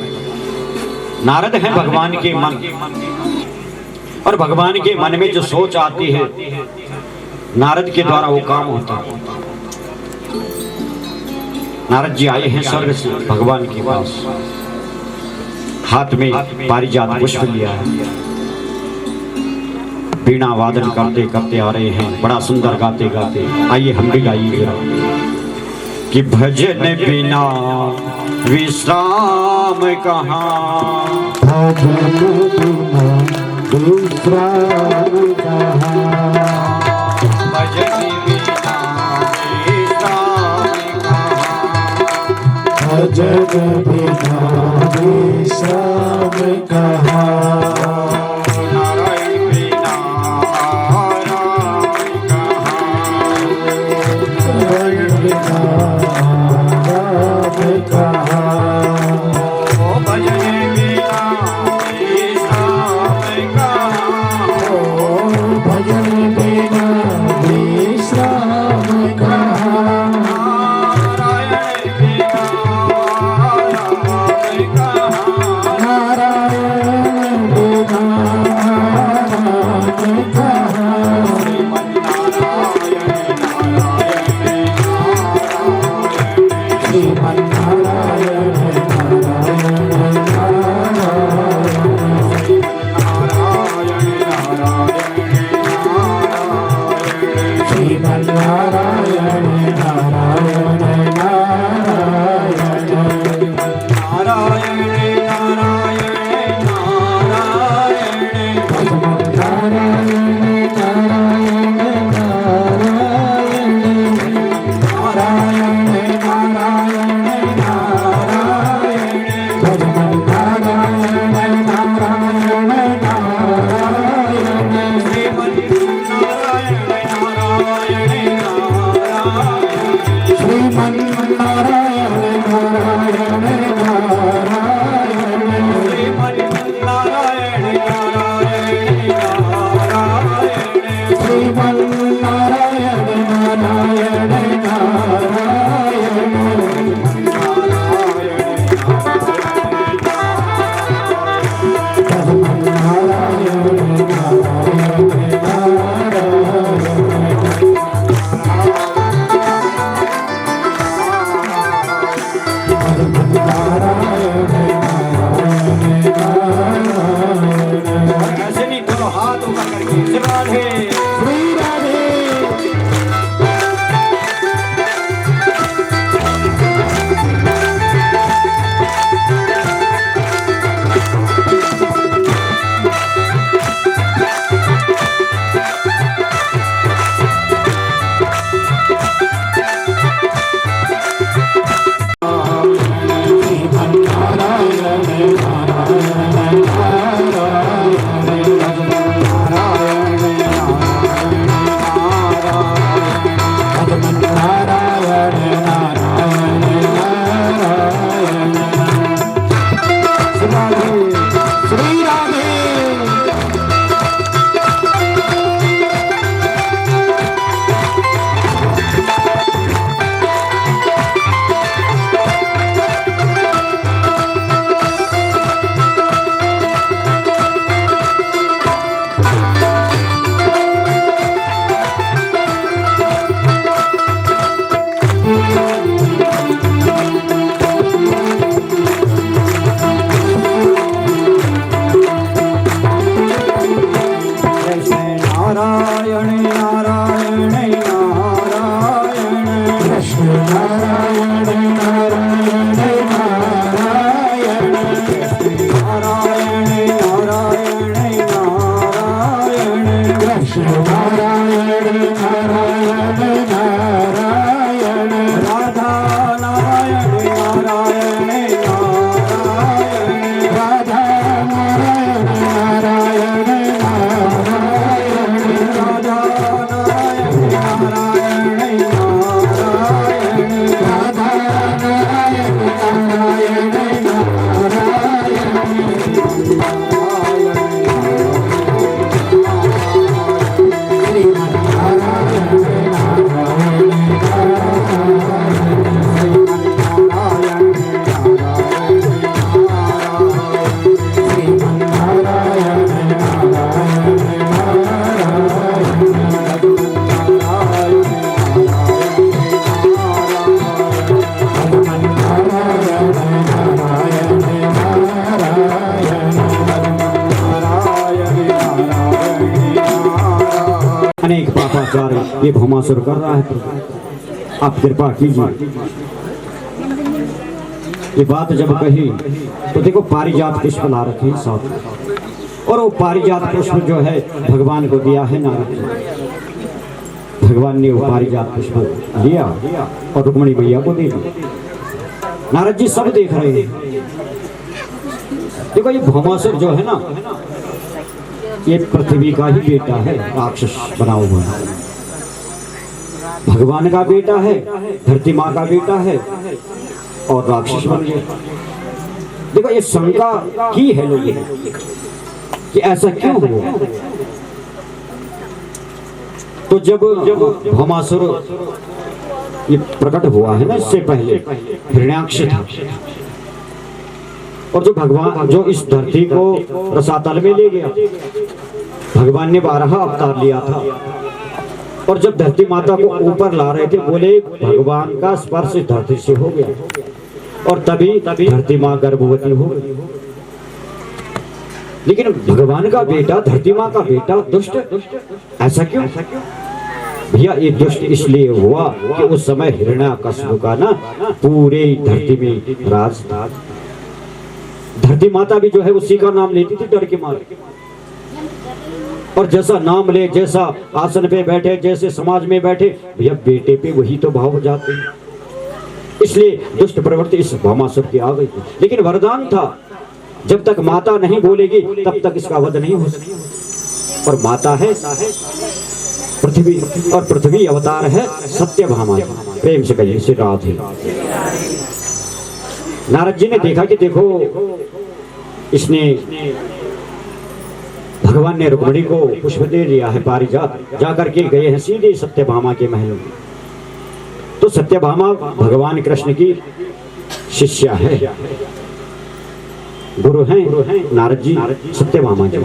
नारद है भगवान के मन, और भगवान के मन में जो सोच आती है नारद के द्वारा वो काम होता है। नारद जी आए हैं स्वर्ग से भगवान के पास, हाथ में पारिजात पुष्प लिया है, वीणा वादन करते करते आ रहे हैं, बड़ा सुंदर गाते गाते। आइए हम भी गाइए जरा कि भजन बिना विश्राम कहाँ, भजन बिना विश्राम कहाँ, भजन बिना विश्राम कहाँ, भजन बिना विश्राम कहाँ, नारायण बिना आराम कहाँ, नारायण बिना आराम कहाँ, ओ भजन बिना विश्राम कहाँ, ओ भजन बिना विश्राम कहाँ, नारायण बिना आराम कहाँ, नारायण बिना आराम कहाँ, श्रीमन्नारायण श्रीमन्नारायण नारायण नारायण, ऐसे नहीं, दोनों हाथ ऊपर करके राधे श्री राधे। श्रीमन्नारायण नारायण कृष्ण नारायण नारायण नारायण राधा नारायण नारायण नारायण राधा नारायण नारायण नारायण राधा नारायण नारायण नारायण राधा नारायण नारायण अनेक पापाचार ये भौमासुर कर रहा है। आप कृपा कीजिए। ये बात जब कही तो देखो पारिजात पुष्प ला रखे हैं साथ में, और वो पारिजात पुष्प जो है भगवान को दिया है नारद जी। भगवान ने वो पारिजात पुष्प लिया और रुक्मिणी मैया को दे दिया। नारद जी सब देख रहे हैं। देखो ये भौमासुर जो है ना, ये पृथ्वी का ही बेटा है, राक्षस बना हुआ है। भगवान का बेटा है, धरती माँ का बेटा है और राक्षस बन गया। देखो ये शंका की है लोगों ने कि ऐसा क्यों हुआ। तो जब भौमासुर ये प्रकट हुआ है ना, इससे पहले हिरण्याक्ष था, और जो भगवान जो इस धरती को रसातल में ले गया, भगवान ने 12 अवतार लिया था। और जब धरती माता को ऊपर ला रहे थे, बोले भगवान का स्पर्श धरती से हो गया, और तभी धरती माँ गर्भवती हो गई। लेकिन भगवान का बेटा, धरती माँ का बेटा दुष्ट, ऐसा क्यों भैया? ये दुष्ट इसलिए हुआ कि उस समय हिरण्याकश्यप का ना पूरे धरती में राज था। धरती माता भी जो है उसी का नाम लेती थी डर के मारे, और जैसा नाम ले, जैसा आसन पे बैठे, जैसे समाज में बैठे, भैया बेटे पे वही तो भाव हो जाते हैं। इसलिए दुष्ट प्रवृत्ति इस भौमासुर की आ गई थी। लेकिन वरदान था, जब तक माता नहीं बोलेगी तब तक इसका वध नहीं हो सकता। और माता है पृथ्वी, और पृथ्वी अवतार है सत्यभामा। प्रेम से कहिए श्री राधे। नारद जी ने देखा कि देखो इसने, भगवान ने रुक्मिणी को पुष्प दे दिया है पारिजात, जाकर के गए हैं सीधे सत्यभामा के महल में। तो सत्यभामा भगवान कृष्ण की शिष्या है, गुरु हैं नारद जी सत्यभामा जी।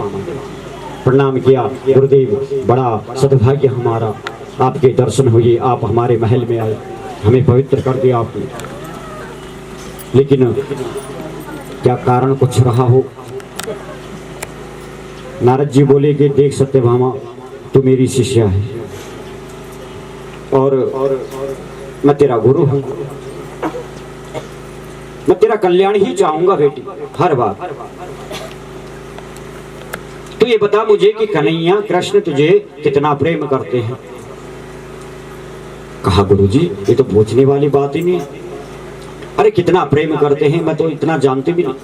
प्रणाम किया, गुरुदेव बड़ा सद्भाग्य हमारा, आपके दर्शन हुए, आप हमारे महल में आए, हमें पवित्र कर दिया आपने। लेकिन क्या कारण कुछ रहा हो? नारद जी बोले कि देख सत्यभामा, तू मेरी शिष्या है और मैं तेरा गुरु हूं, मैं तेरा कल्याण ही चाहूंगा बेटी हर बार। तू ये बता मुझे कि कन्हैया कृष्ण तुझे कितना प्रेम करते हैं। कहा गुरुजी ये तो पूछने वाली बात ही नहीं है। अरे कितना प्रेम करते हैं मैं तो इतना जानती भी नहीं।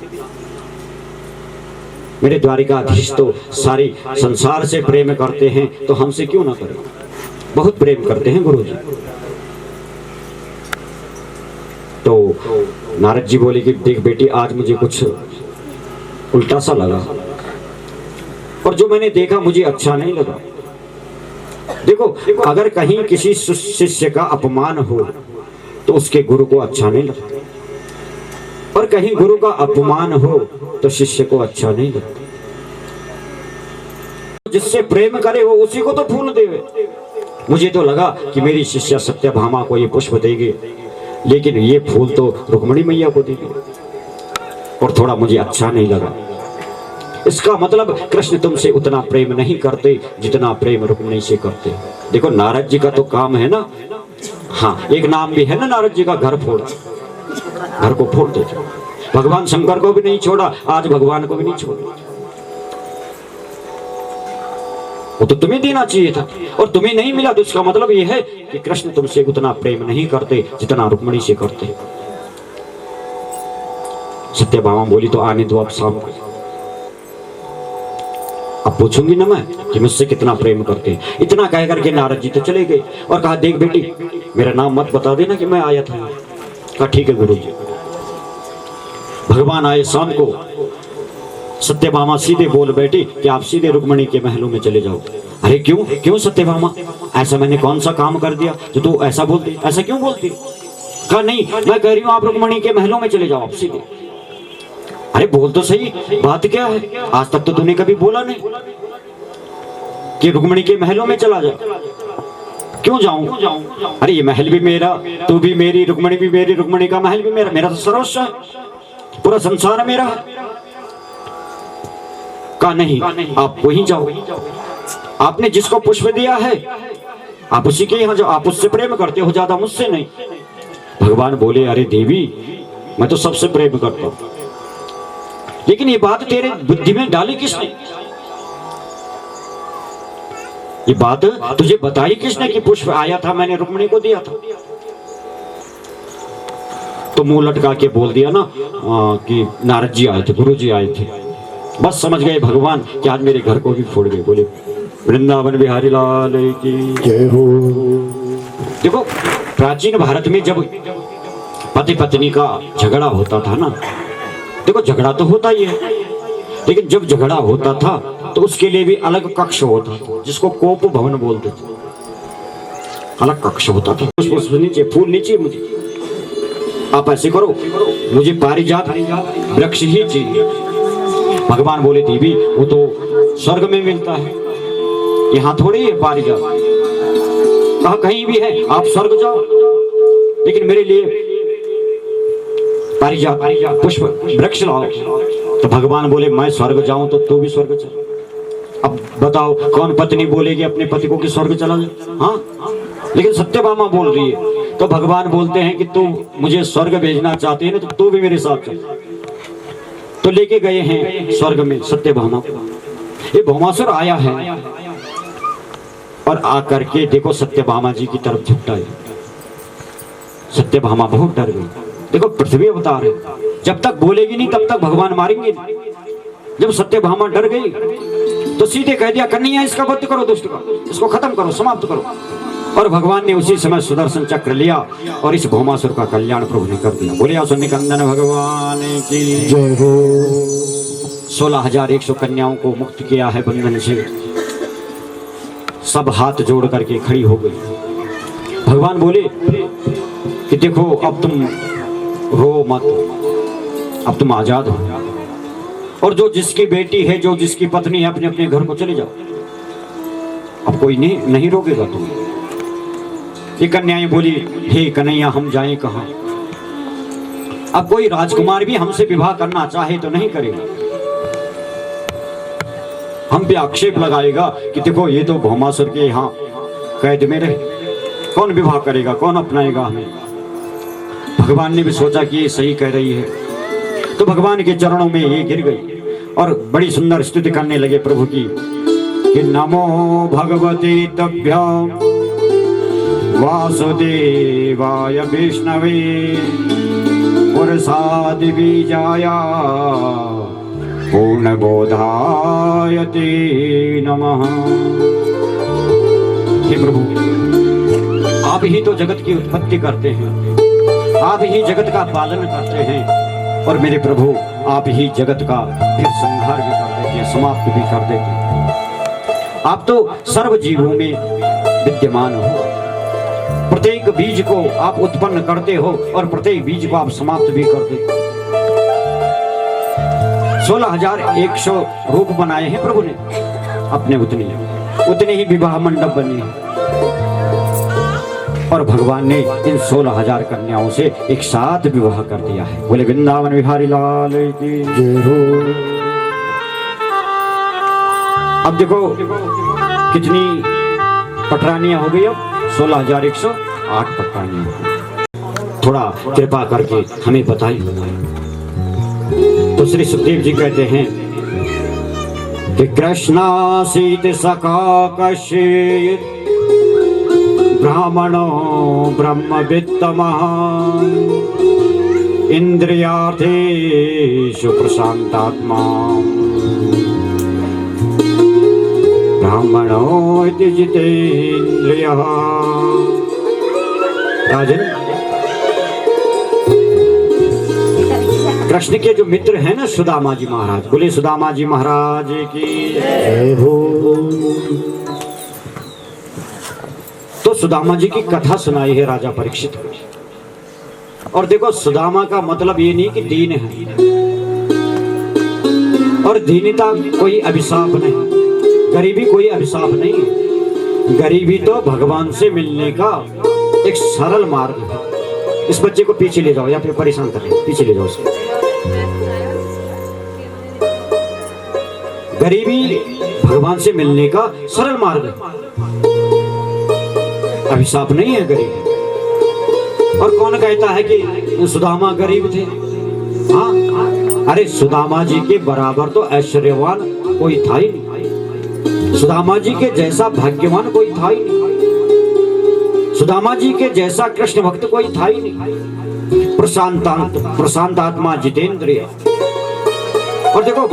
मेरे द्वारिकाधीश तो सारी संसार से प्रेम करते हैं, तो हमसे क्यों ना करें? बहुत प्रेम करते हैं गुरुजी। तो नारद जी बोले कि देख बेटी, आज मुझे कुछ उल्टा सा लगा, और जो मैंने देखा मुझे अच्छा नहीं लगा। देखो अगर कहीं किसी शिष्य का अपमान हो तो उसके गुरु को अच्छा नहीं लगता, और कहीं गुरु का अपमान हो तो शिष्य को अच्छा नहीं लगता। जिससे प्रेम करे वो उसी को तो फूल देवे। मुझे तो लगा कि मेरी शिष्या सत्यभामा को ये पुष्प देगी, लेकिन ये फूल तो रुक्मिणी मैया को देगी, और थोड़ा मुझे अच्छा नहीं लगा। इसका मतलब कृष्ण तुमसे उतना प्रेम नहीं करते जितना प्रेम रुक्मिणी से करते। देखो नारद जी का तो काम है ना, हाँ एक नाम भी है ना नारद जी का, घर फोड़ा, घर को फोड़ दो। भगवान शंकर को भी नहीं छोड़ा, आज भगवान को भी नहीं छोड़ा। वो तो तुम्हें देना चाहिए था और तुम्हें नहीं मिला, तो इसका मतलब ये है कि कृष्ण तुमसे उतना प्रेम नहीं करते जितना रुक्मिणी से करते। सत्यभामा बोली तो आने दो अब शाम को, अब पूछूंगी ना मैं कि मुझसे कितना प्रेम करते हैं। इतना कह करके नारद जी तो चले गए और कहा देख बेटी मेरा नाम मत बता देना कि मैं आया था। कहा ठीक है गुरु जी। भगवान आए शाम को, सत्यभामा सीधे बोल बैठी कि आप सीधे रुक्मिणी के महलों में चले जाओ। अरे क्यों क्यों सत्यभामा, ऐसा मैंने कौन सा काम कर दिया जो तू ऐसा बोलती, ऐसा क्यों बोलती? कहा नहीं मैं कह रही हूं आप रुक्मिणी के महलों में चले जाओ आप सीधे। अरे बोल तो सही, बात क्या है? आज तक तो तूने कभी बोला नहीं कि रुक्मिणी के महलों में चला जा। क्यों जाऊं? अरे ये महल भी मेरा, तू भी मेरी, रुक्मिणी भी मेरी, रुक्मिणी का महल भी मेरा, मेरा तो सर्वस्व है, पूरा संसार मेरा है। कहा नहीं आप वहीं जाओ, आपने जिसको पुष्प दिया है आप उसी के यहाँ जाओ, आप उससे प्रेम करते हो ज्यादा मुझसे नहीं। भगवान बोले अरे देवी मैं तो सबसे प्रेम करता हूं, लेकिन ये बात तेरे बुद्धि में डाली किसने? ये बात तुझे बताई किसने कि पुष्प आया था मैंने रुक्मिणी को दिया था? तो मुंह लटका के बोल दिया ना कि नारद जी आए थे, गुरु जी आए थे। बस समझ गए भगवान कि आज मेरे घर को भी फोड़ गए। बोले वृंदावन बिहारी लाल की जय हो। देखो प्राचीन भारत में जब पति पत्नी का झगड़ा होता था ना, देखो झगड़ा तो होता ही है, लेकिन जब झगड़ा होता था तो उसके लिए भी अलग कक्ष होता था जिसको कोप भवन बोलते थे। अलग कक्ष होता था, पुष्प नीचे, फूल नीचे, मुझे आप ऐसे करो मुझे पारिजात वृक्ष ही चाहिए। भगवान बोले देवी वो तो स्वर्ग में मिलता है, यहाँ थोड़ी है पारिजात। कहा कहीं भी है, आप स्वर्ग जाओ लेकिन मेरे लिए पारिजात पुष्प वृक्ष लाओ। तो भगवान बोले मैं स्वर्ग जाऊं तो तू भी स्वर्ग चल। अब बताओ कौन पत्नी बोलेगी अपने पति को कि स्वर्ग चला जाए? हाँ, लेकिन सत्यभामा बोल रही है। तो भगवान बोलते हैं कि तू मुझे स्वर्ग भेजना चाहती है ना, तो तू भी मेरे साथ चल। तो लेके गए हैं स्वर्ग में सत्यभामा को। ये भौमासुर आया है और आकर के देखो सत्यभामा जी की तरफ झुकता है। सत्यभामा बहुत डर गई। देखो पृथ्वी अवतार है, जब तक बोलेगी नहीं तब तक भगवान मारेंगे। जब सत्यभामा डर गई तो सीधे कह दिया कन्हैया इसका वध करो, दुष्ट का, इसको खत्म करो, समाप्त करो। और भगवान ने उसी समय सुदर्शन चक्र लिया और इस भौमासुर का कल्याण प्रभु ने कर दिया। बोले असुनिकंदन भगवान की जय हो। 16,100 कन्याओं को मुक्त किया है बंधन से। सब हाथ जोड़ करके खड़ी हो गई। भगवान बोले कि देखो अब तुम रो मत, अब तुम आजाद हो, और जो जिसकी बेटी है, जो जिसकी पत्नी है, अपने अपने घर को चले जाओ। अब कोई नहीं रोकेगा तुम्हें। ये कन्याएं बोली हे कन्हैया हम जाएं कहां? अब कोई राजकुमार भी हमसे विवाह करना चाहे तो नहीं करेगा, हम पे आक्षेप लगाएगा कि देखो ये तो भौमासुर के यहाँ कैद में रहे, कौन विवाह करेगा, कौन अपनाएगा हमें? भगवान ने भी सोचा कि ये सही कह रही है, तो भगवान के चरणों में ये गिर गई और बड़ी सुंदर स्तुति करने लगे प्रभु की कि नमो भगवते तभ्याम वासुदेवाय विष्णवे पुरुषादि बीजाय पूर्णबोधाय ते नमः। हे प्रभु आप ही तो जगत की उत्पत्ति करते हैं, आप ही जगत का पालन करते हैं, और मेरे प्रभु आप ही जगत का फिर संहार भी कर देते हैं, समाप्त भी कर देते हैं। आप तो सर्व जीवों में विद्यमान हो, प्रत्येक बीज को आप उत्पन्न करते हो और प्रत्येक बीज को आप समाप्त भी कर देते हो। 16,100 रूप बनाए हैं प्रभु ने अपने, उतने ही विवाह मंडप बने हैं, और भगवान ने इन 16,000 कन्याओं से एक साथ विवाह कर दिया है। बोले वृंदावन बिहारी लाल की जय हो। अब देखो कितनी पटरानियां हो गई, अब 16,108 पटरानियां। थोड़ा कृपा करके हमें बताइए। तो श्री सुखदेव जी कहते हैं कि कृष्णासीत सखा कश्चित् ब्राह्मणो ब्रह्मवित्तमः इंद्रियार्थेषु प्रशांतात्मा ब्राह्मणो इति जितेन्द्रियः। राजन, कृष्ण के जो मित्र हैं ना सुदामा जी महाराज, बोले सुदामा जी महाराज की जय हो। तो सुदामा जी की कथा सुनाई है राजा परीक्षित को। और देखो, सुदामा का मतलब ये नहीं कि दीन है, और दीनता कोई अभिशाप नहीं, गरीबी कोई अभिशाप नहीं है। गरीबी तो भगवान से मिलने का एक सरल मार्ग है। इस बच्चे को पीछे ले जाओ या फिर परेशान कर लो, पीछे ले जाओ उसको। गरीबी भगवान से मिलने का सरल मार्ग है, अभिशाप नहीं है गरीबी। और कौन कहता है कि सुदामा गरीब थे? हाँ, अरे सुदामा जी के बराबर तो ऐश्वर्यवान कोई था ही नहीं, सुदामा जी के जैसा भाग्यवान कोई था ही नहीं, सुदामा जी के जैसा कृष्ण भक्त कोई था ही नहीं। प्रशांत आत्मा जितेंद्रिय। और देखो,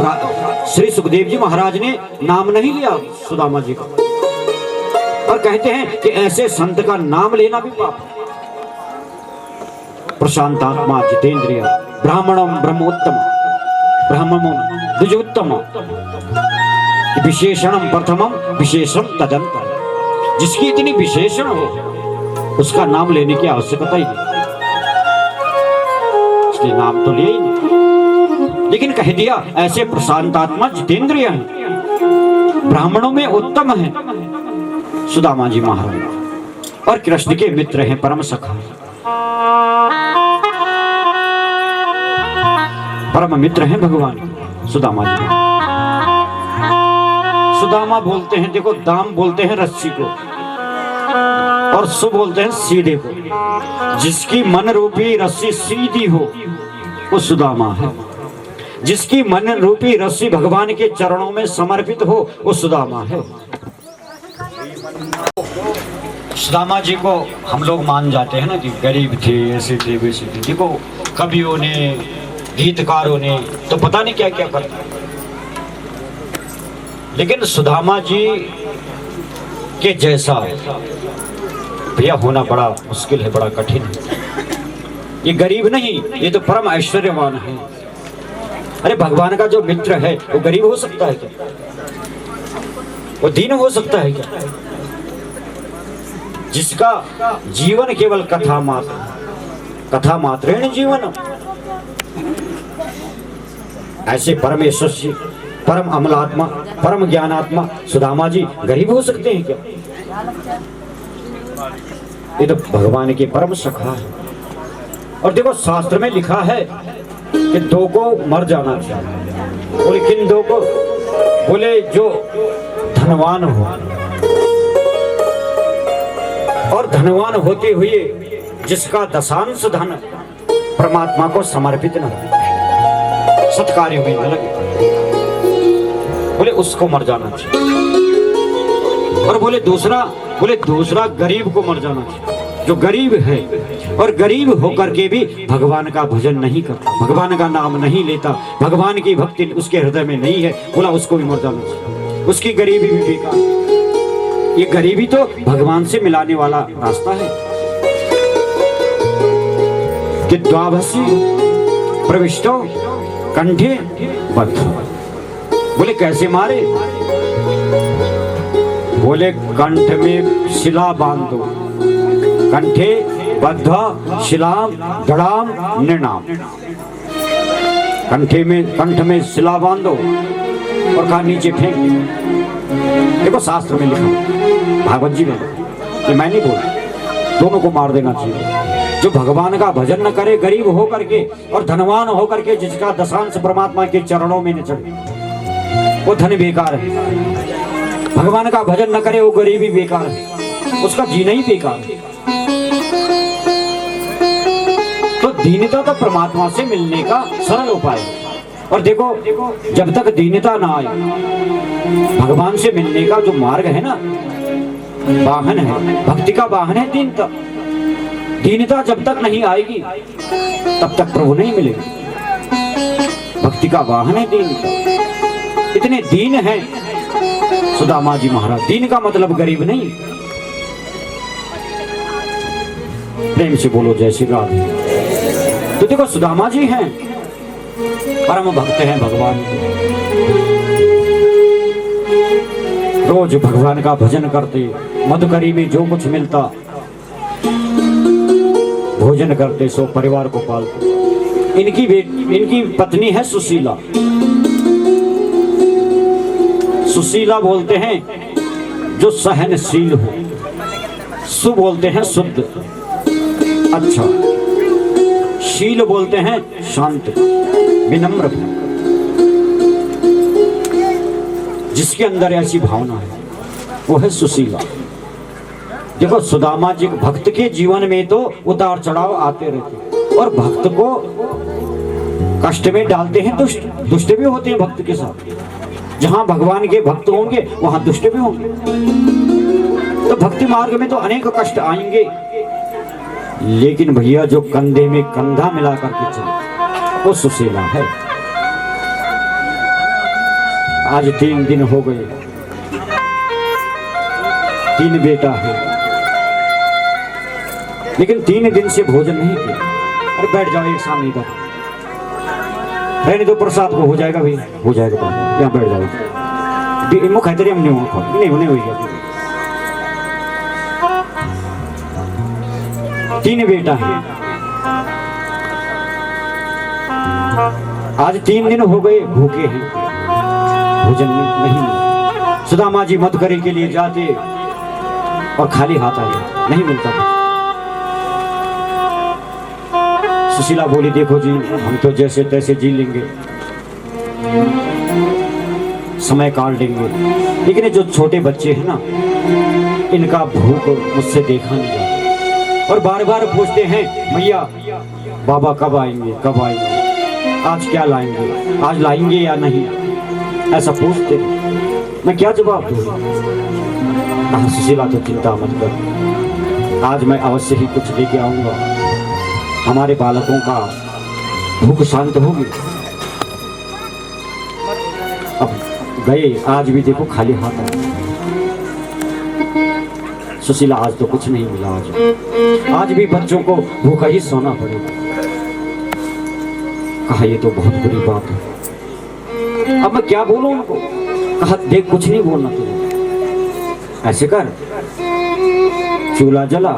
श्री सुखदेव जी महाराज ने नाम नहीं लिया सुदामा जी का, और कहते हैं कि ऐसे संत का नाम लेना भी पाप। प्रशांत आत्मा जितेंद्रिय ब्राह्मणम ब्रह्मोत्तम ब्राह्मणो द्विजोत्तम विशेषणम प्रथमम विशेषम तदंतर। जिसकी इतनी विशेषण हो उसका नाम लेने की आवश्यकता ही नहीं, इसलिए नाम तो लिया ही नहीं, लेकिन कह दिया ऐसे प्रशांत आत्मा जितेंद्रिय हैं, ब्राह्मणों में उत्तम है सुदामा जी महाराज, और कृष्ण के मित्र हैं, परम सखा, परम मित्र हैं भगवान सुदामा जी। सुदामा बोलते हैं, देखो, दाम बोलते हैं रस्सी को, और सु बोलते हैं सीधे को। जिसकी मन रूपी रस्सी सीधी हो वो सुदामा है, जिसकी मन रूपी रस्सी भगवान के चरणों में समर्पित हो वो सुदामा है। सुदामा जी को हम लोग मान जाते हैं ना कि गरीब थे, ऐसे थे, वैसे थे। देखो, कवियों ने, गीतकारों ने तो पता नहीं क्या क्या करता, लेकिन सुदामा जी के जैसा भैया होना बड़ा मुश्किल है, बड़ा कठिन है। ये गरीब नहीं, ये तो परम ऐश्वर्यवान है। अरे भगवान का जो मित्र है वो गरीब हो सकता है क्या? वो दीन हो सकता है क्या? जिसका जीवन केवल कथा मात्रेण जीवन, ऐसे परमेश्वर जी, परम अमलात्मा, परम ज्ञानात्मा सुदामा जी गरीब हो सकते हैं क्या? ये तो भगवान के परम सखा है। और देखो, शास्त्र में लिखा है कि दो को मर जाना चाहिए। बोले किन दो को? बोले जो धनवान हो, और धनवान होते हुए जिसका दशांश धन परमात्मा को समर्पित न हो, सत्कार्यों में न लगे, बोले उसको मर जाना चाहिए। और बोले दूसरा गरीब को मर जाना चाहिए, जो गरीब है और गरीब होकर के भी भगवान का भजन नहीं करता, भगवान का नाम नहीं लेता, भगवान की भक्ति उसके हृदय में नहीं है, बोला उसको भी मर जाना चाहिए। उसकी गरीबी भी बेकार। ये गरीबी तो भगवान से मिलाने वाला रास्ता है। कि द्वाभसी प्रविष्टो कंठे बद्ध। बोले कैसे मारे? बोले कंठ में शिला बांधो, कंठे बद्ध शिलाम दड़ाम निर्णाम। कंठ में शिला बांधो और कहा नीचे फेंक दो। देखो शास्त्र में लिखा, भागवत जी में, कि मैं नहीं बोला, दोनों को मार देना चाहिए। जो भगवान का भजन न करे गरीब हो करके और धनवान हो करके, जिसका दशांश परमात्मा के चरणों में न चढ़े, वो धन बेकार है। भगवान का भजन न करे वो गरीबी बेकार है, उसका जीना ही बेकार है। तो दीनता तो परमात्मा से मिलने का सरल उपाय है। और देखो, जब तक दीनता ना आए, भगवान से मिलने का जो मार्ग है ना, वाहन है, भक्ति का वाहन है दीनता। दीनता जब तक नहीं आएगी तब तक प्रभु नहीं मिलेगा। भक्ति का वाहन है दीनता। इतने दीन हैं सुदामा जी महाराज। दीन का मतलब गरीब नहीं। प्रेम से बोलो जय श्री राम। तो देखो, सुदामा जी हैं, परम भक्त हैं भगवान के। रोज भगवान का भजन करते, मधुकरी में जो कुछ मिलता भोजन करते, सो परिवार को पालते। इनकी पत्नी है सुशीला। सुशीला बोलते हैं जो सहनशील हो, सु बोलते हैं शुद्ध, अच्छा, शील बोलते हैं शांत, विनम्र, जिसके अंदर ऐसी भावना है वो है सुशीला। देखो, सुदामा जी भक्त के जीवन में तो उतार चढ़ाव आते रहते, और भक्त को कष्ट में डालते हैं दुष्ट। दुष्ट भी होते हैं भक्त के साथ। जहां भगवान के भक्त होंगे वहां दुष्ट भी होंगे। तो भक्ति मार्ग में तो अनेक कष्ट आएंगे, लेकिन भैया जो कंधे में कंधा मिला करके चले वो सुशीला है। आज 3 दिन हो गए, 3 बेटा है, लेकिन 3 दिन से भोजन नहीं किया। अरे बैठ जाओ एक सामने का, रहने दो, प्रसाद को हो जाएगा भैया, हो जाएगा, यहाँ बैठ जाओ। मुख है तेरे हम नहीं होने हुई। 3 बेटा है। आज 3 दिन हो गए भूखे हैं, भोजन नहीं मिला। सुदामा जी मधुकरी के लिए जाते और खाली हाथ आए, नहीं मिलता था। सुशीला बोली, देखो जी, हम तो जैसे तैसे जी लेंगे, समय काट देंगे, लेकिन ये जो छोटे बच्चे हैं ना, इनका भूख मुझसे देखा नहीं जाता, और बार बार पूछते हैं, भैया बाबा कब आएंगे, कब आएंगे, आज क्या लाएंगे, आज लाएंगे या नहीं, ऐसा पूछते। मैं क्या जवाब दूँ? कहा, सुशीला तो चिंता मत कर, आज मैं अवश्य ही कुछ लेके आऊंगा, हमारे बालकों का भूख शांत होगी। अब गए, आज भी देखो खाली हाथ आए। सुशीला, आज तो कुछ नहीं मिला, आज भी बच्चों को भूखा ही सोना पड़ेगा। कहा, ये तो बहुत बुरी बात है, अब मैं क्या बोलूं उनको? कहा, देख, कुछ नहीं बोलना तुझे, ऐसे कर, चूल्हा जला,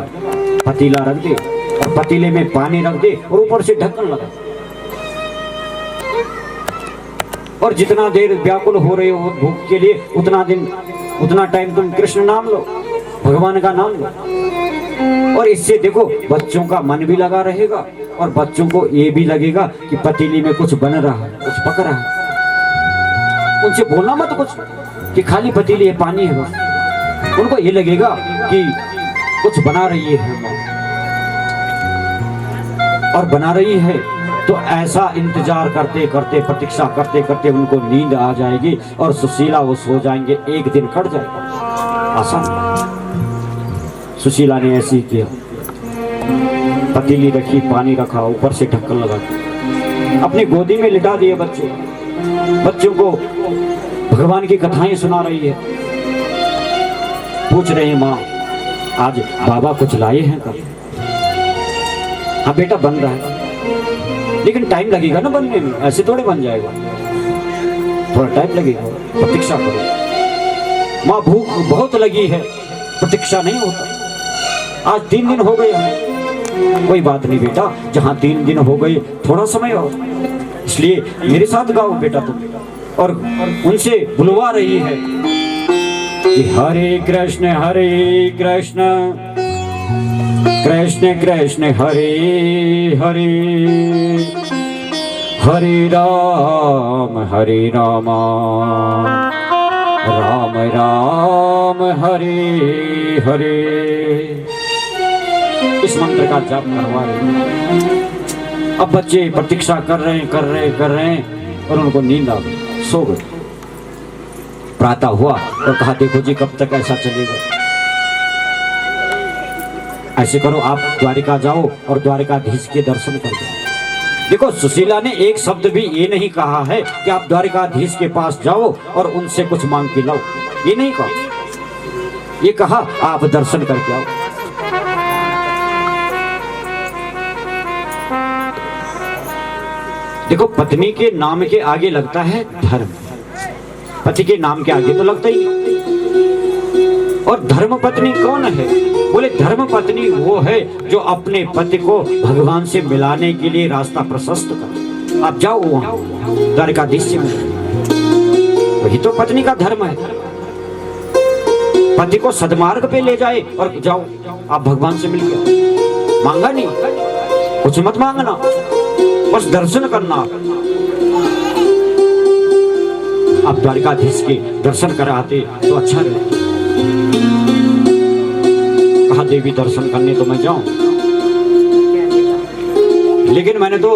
पतीला रख दे, और पतीले में पानी रख दे, और ऊपर से ढक्कन लगा, और जितना देर व्याकुल हो रहे हो भूख के लिए, उतना टाइम तुम कृष्ण नाम लो, भगवान का नाम लो, और इससे देखो बच्चों का मन भी लगा रहेगा, और बच्चों को ये भी लगेगा कि पतीली में कुछ बन रहा है, कुछ पक रहा है। उनसे बोलना मत कुछ कि खाली पतीली है, पानी है बस। उनको ये लगेगा कि कुछ बना रही है माँ, और बना रही है, तो ऐसा इंतजार करते करते, प्रतीक्षा करते करते उनको नींद आ जाएगी, और सुशीला वो सो जाएंगे, एक दिन कट जाएगा। आसान। सुशीला ने ऐसे ही किया, पतीली रखी, पानी रखा, ऊपर से ढक्कन लगा, अपनी गोदी में लिटा दिए बच्चों को भगवान की कथाएं सुना रही है। पूछ रहे हैं, माँ आज बाबा कुछ लाए हैं कब? हाँ बेटा, बन रहा है, लेकिन टाइम लगेगा ना बनने में, ऐसे थोड़े बन जाएगा, थोड़ा टाइम लगेगा, प्रतीक्षा करो। माँ भूख बहुत लगी है, प्रतीक्षा नहीं होता। आज 3 दिन हो गए हमें। कोई बात नहीं बेटा, जहाँ 3 दिन हो गए थोड़ा समय और, इसलिए मेरे साथ गाओ बेटा तुम। और उनसे बुलवा रही है कि हरे कृष्ण कृष्ण कृष्ण हरे हरे, हरे राम राम राम हरे हरे। इस मंत्र का जाप करवा रहे हैं। अब बच्चे प्रतीक्षा कर रहे हैं, और उनको नींद आ गई, सो गए। प्रातः हुआ और कहा देखो जी कब तक ऐसा चलेगा, ऐसे करो आप द्वारिका जाओ और द्वारिकाधीश के दर्शन कर दो। देखो सुशीला ने एक शब्द भी ये नहीं कहा है कि आप द्वारिकाधीश के पास जाओ और उनसे कुछ मांग के लाओ, ये नहीं कहा। ये कहा आप दर्शन करके आओ। देखो पत्नी के नाम के आगे लगता है धर्म, पति के नाम के आगे तो लगता ही नहीं। और धर्म पत्नी कौन है? बोले धर्म पत्नी वो है जो अपने पति को भगवान से मिलाने के लिए रास्ता प्रशस्त करे। आप जाओ वहां द्वारिकाधीश से मिलो, वही तो पत्नी का धर्म है। पति को सदमार्ग पे ले जाए और जाओ आप भगवान से मिल गए। मांगा नहीं, कुछ मत मांगना, बस दर्शन करना। आप द्वारिकाधीश के दर्शन कराते तो अच्छा रहे। कहा देवी दर्शन करने तो मैं जाऊं, लेकिन मैंने तो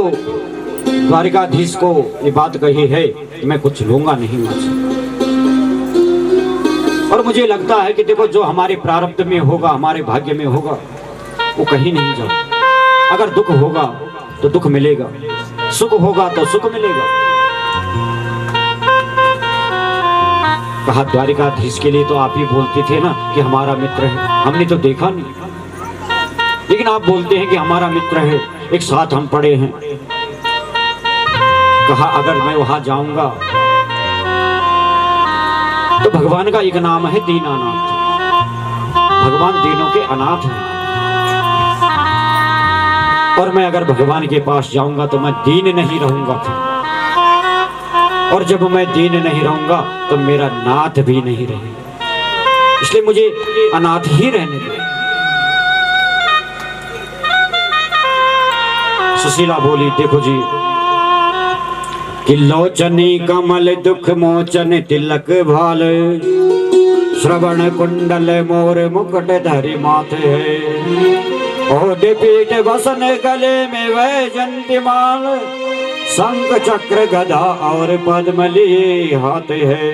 द्वारिकाधीश को ये बात कही है कि मैं कुछ लूंगा नहीं वहां से। और मुझे लगता है कि देखो जो हमारे प्रारब्ध में होगा, हमारे भाग्य में होगा, वो कहीं नहीं जाए। अगर दुख होगा तो दुख मिलेगा, सुख होगा तो सुख मिलेगा। कहा द्वारिकाधीश के लिए तो आप ही बोलते थे ना कि हमारा मित्र है, हमने तो देखा नहीं, लेकिन आप बोलते हैं कि हमारा मित्र है, एक साथ हम पड़े हैं। कहा अगर मैं वहां जाऊंगा तो भगवान का एक नाम है दीनानाथ, भगवान दीनों के अनाथ हैं। और मैं अगर भगवान के पास जाऊंगा तो मैं दीन नहीं रहूंगा, और जब मैं दीन नहीं रहूंगा तो मेरा नाथ भी नहीं रहेगा, इसलिए मुझे अनाथ ही रहने दो। सुशीला बोली देखो जी कि लोचनी कमल दुख मोचन तिलक भाल, श्रवण कुंडल मोर मुकुट धरि माथे है। ओढ़ पीठ बसन गले में वैजयंती माल, शंख चक्र गदा और पद्म लिए हाथ है।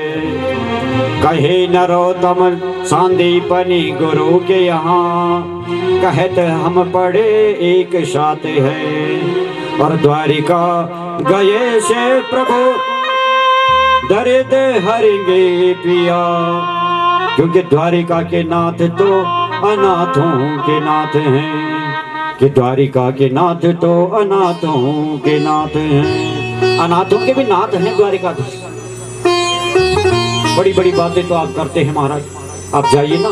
कहे नरोत्तम सांदीपनी गुरु के यहाँ, कहत हम पढ़े एक साथ है। और द्वारिका गए से प्रभु दर्द हरेंगे पिया, क्योंकि द्वारिका के नाथ तो अनाथों के नाथ हैं, कि द्वारिका के नाथ तो अनाथों के नाथ हैं। अनाथों के भी नाथ हैं द्वारिकाधीश। बड़ी बड़ी बातें तो आप करते हैं महाराज, आप जाइए ना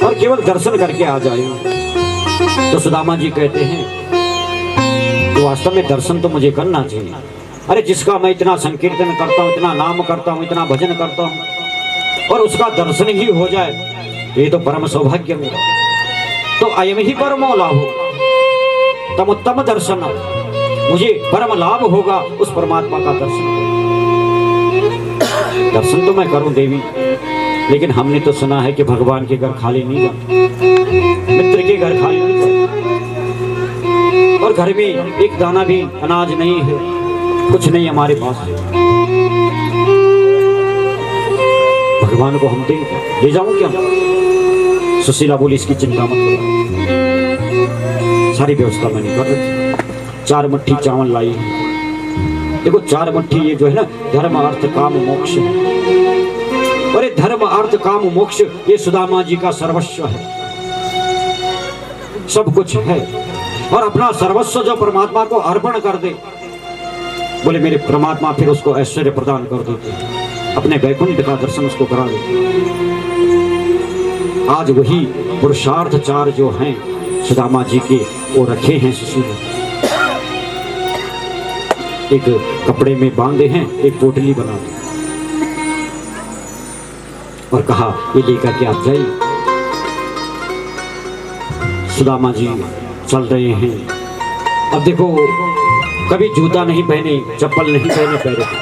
और केवल दर्शन करके आ जाइए। तो सुदामा जी कहते हैं तो वास्तव में दर्शन तो मुझे करना चाहिए। अरे जिसका मैं इतना संकीर्तन करता हूँ, इतना नाम करता हूँ, इतना भजन करता हूँ, और उसका दर्शन ही हो जाए ये तो परम सौभाग्य मेरा। तो अयम ही परमो लाभो तम उत्तम दर्शन, मुझे परम लाभ होगा उस परमात्मा का दर्शन। दर्शन तो मैं करूं देवी, लेकिन हमने तो सुना है कि भगवान के घर खाली नहीं जाते, मित्र के घर खाली नहीं जाते। और घर में एक दाना भी अनाज नहीं है, कुछ नहीं हमारे पास है। भगवान को हम देंगे, ले जाऊं क्या? सुशीला बोली इसकी चिंता मत करो, सारी व्यवस्था मैंने कर रखी। 4 मुट्ठी चावल लाई है। देखो 4 मुट्ठी ये जो है ना, धर्म अर्थ काम मोक्ष। अरे धर्म अर्थ काम मोक्ष ये सुदामा जी का सर्वस्व है, सब कुछ है। और अपना सर्वस्व जो परमात्मा को अर्पण कर दे, बोले मेरे परमात्मा फिर उसको ऐश्वर्य प्रदान कर देते, अपने वैकुंठ का दर्शन उसको करा देते। आज वही पुरुषार्थ 4 जो हैं सुदामा जी के, वो रखे हैं सुशीला। एक कपड़े में बांधे हैं, एक पोटली बना दी और कहा ये लेकर के आप जाइए। सुदामा जी चल रहे हैं। अब देखो कभी जूता नहीं पहने, चप्पल नहीं पहने पैरों में।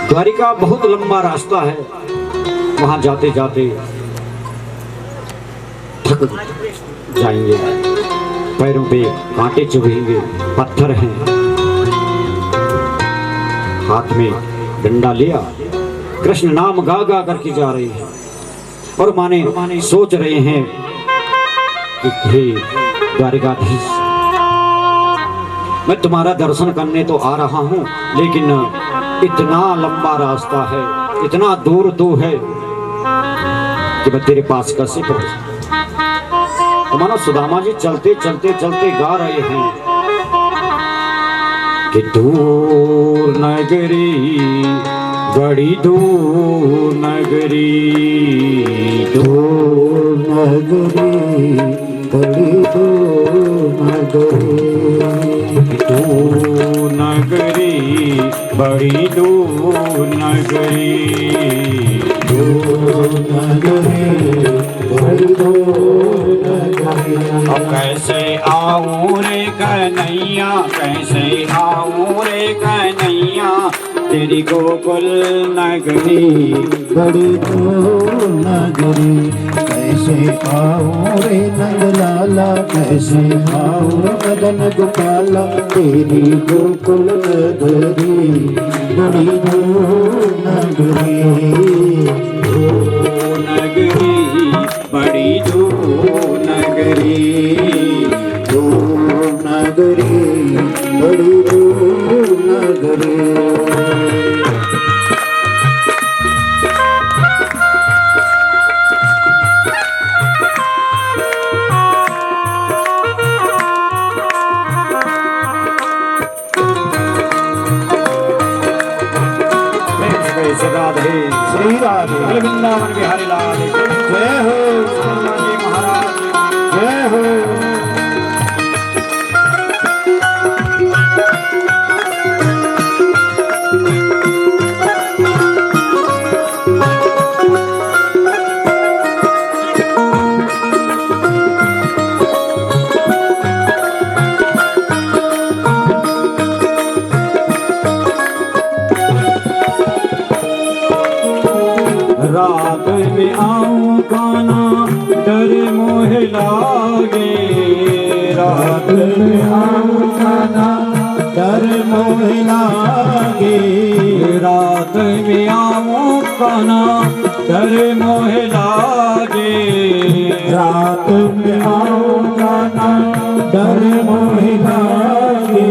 द्वारिका बहुत लंबा रास्ता है, वहां जाते जाते थक जाएंगे, पैरों पे कांटे चुभेंगे, पत्थर हैं। हाथ में डंडा लिया, कृष्ण नाम गा गा करके जा रही है और माने सोच रहे हैं कि हे द्वारिकाधीश, मैं तुम्हारा दर्शन करने तो आ रहा हूं, लेकिन इतना लंबा रास्ता है, इतना दूर तू है कि मैं तेरे पास कैसे पहुंच। तो मानो सुदामा जी चलते चलते चलते गा रहे हैं कि दूर नगरी, बड़ी दूर नगरी, दूर नगरी, बड़ी दूर नगरी, दूर नगरी, बड़ी दूर नगरी, दूर नगरी, बड़ी दूर नगरी। अब कैसे आऊं रे कन्हैया, कैसे आऊं रे कन्हैया, तेरी गोकुल नगरी, बड़ी दूर नगरी। कैसे आऊं रे नंदलाला, कैसे आऊं मदन गोपाला, तेरी गोकुल नगरी, बड़ी दूर नगरी, दूर नगरी, बड़ी दूर नगरी, दूर नगरी, बड़ी दूर नगरी। राधे श्री राधे, वृंदावन बिहारी लाल जय हो, महाराज जय हो। रात में आऊं काना, डर मोह लागे, रात में आऊं काना, डर मोह लागे, रात में आऊं काना, डर मोह लागे, रात में आऊं काना, डर मोह लागे,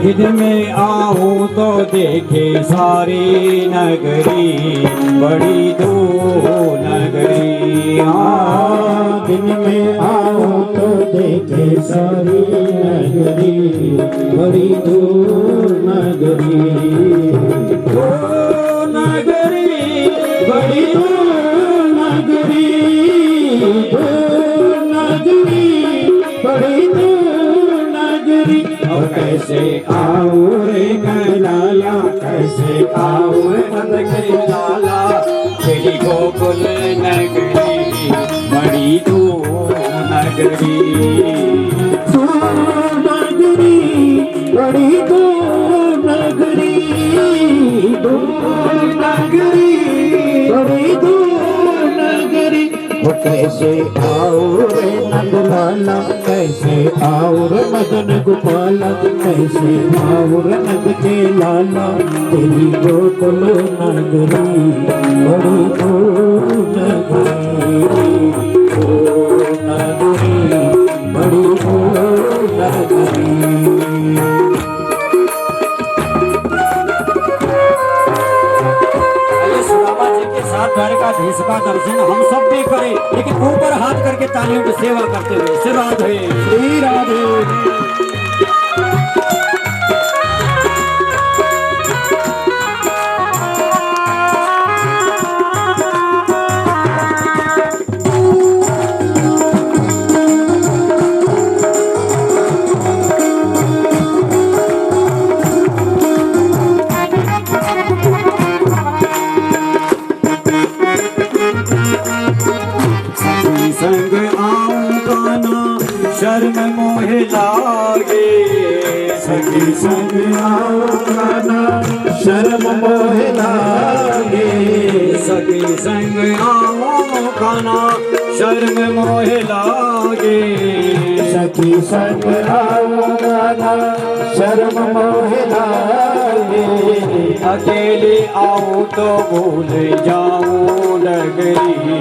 दिन में आऊं तो देखे सारी नगरी, बड़ी दूर नगरी, दिन में आऊं तो देखे सारी नगरी, बड़ी दूर नगरी, दूर नगरी, बड़ी दूर नगरी, दूर नगरी, बड़ी दूर नगरी। और कैसे आऊं रे लाला, कैसे आऊं नंद के लाला, तेरी गोकुल नगरी, बड़ी दूर नगरी, दूर नगरी, बड़ी दूर नगरी, दूर नगरी, बड़ी दूर नगरी। वो कैसे आऊं रे नंदलाला, कैसे आऊं रे मदन गोपाला, कैसे आऊं रे नंद के लाला, तेरी गोकुल नगरी, बड़ी दूर नगरी, दूर नगरी, बड़ी दूर नगरी। सुदामा जी के साथ द्वारिकाधीश का दर्शन हम सब भी करें, लेकिन ऊपर हाथ करके तालियों की सेवा करते हुए श्री राधे श्री राधे। संग आऊं काना, शर्म मोह लागे, सखी संग आऊं काना, शर्म मोह लागे, सखी संग आऊं काना, शर्म मोह लागे, सखी संग आऊं काना, शर्म मोह लागे, अकेले आऊं तो भूल जाऊं नगरी,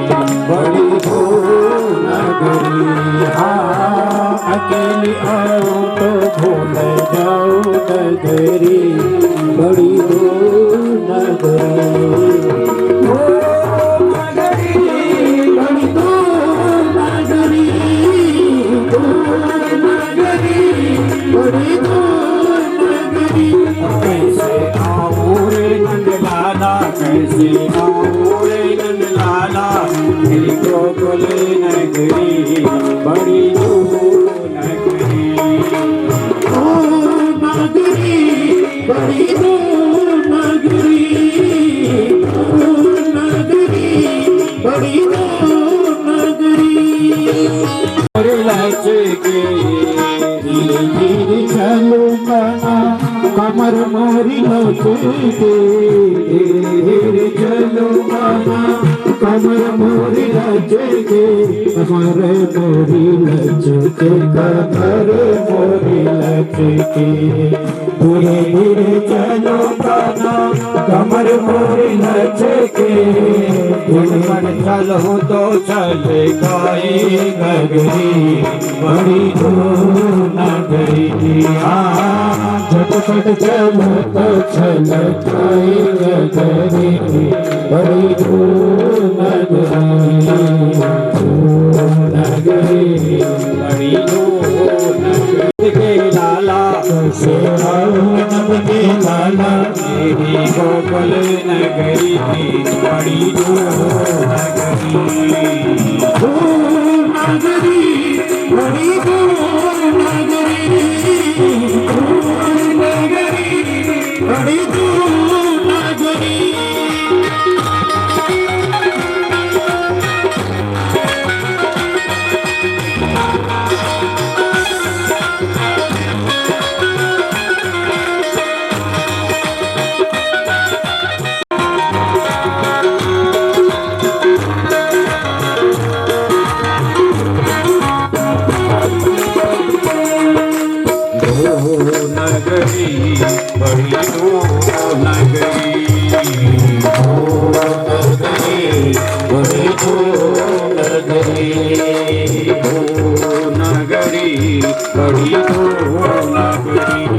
बड़ी दूर नगरी। हाँ अकेली आओ तो भूल जाओ नगरी, बड़ी दूर नगरी। बड़ी दूर नगरी, दूर नगरी, बड़ी दूर नगरी। कैसे आऊं रे नंदलाला, कैसे आऊं रे नंदलाला, मेरी गोकुल नगरी, बड़ी दूर नगरी। ओ नगरी, बड़ी दूर नगरी, दूर नगरी, बड़ी दूर नगरी। लचके धीरे धीरे चलो बना कमर मोरी लचके, धीरे चलो बना कमर मोरी लचके, कमर मोरी लचके, कमर मोरी लचके। धीरे धीरे चलो बना कमर मोरी लचके, पर चलो तो चले गई नगरी, बड़ी दूर नगरी। हाँ झटपट चलो तो चल गई नगरी, बड़ी दूर नगरी, दूर नगरी, बड़ी दूर नगरी के लाला, नब के लाला, मेरी गोकुल नगरी, बड़ी दूर नगरी। दूर नगरी, बड़ी दूर नगरी, दूर नगरी, बड़ी दूर नगरी। नगरी, बड़ी दूर नगरी, बड़ी दूर नगरी, नगरी, बड़ी दूर नगरी।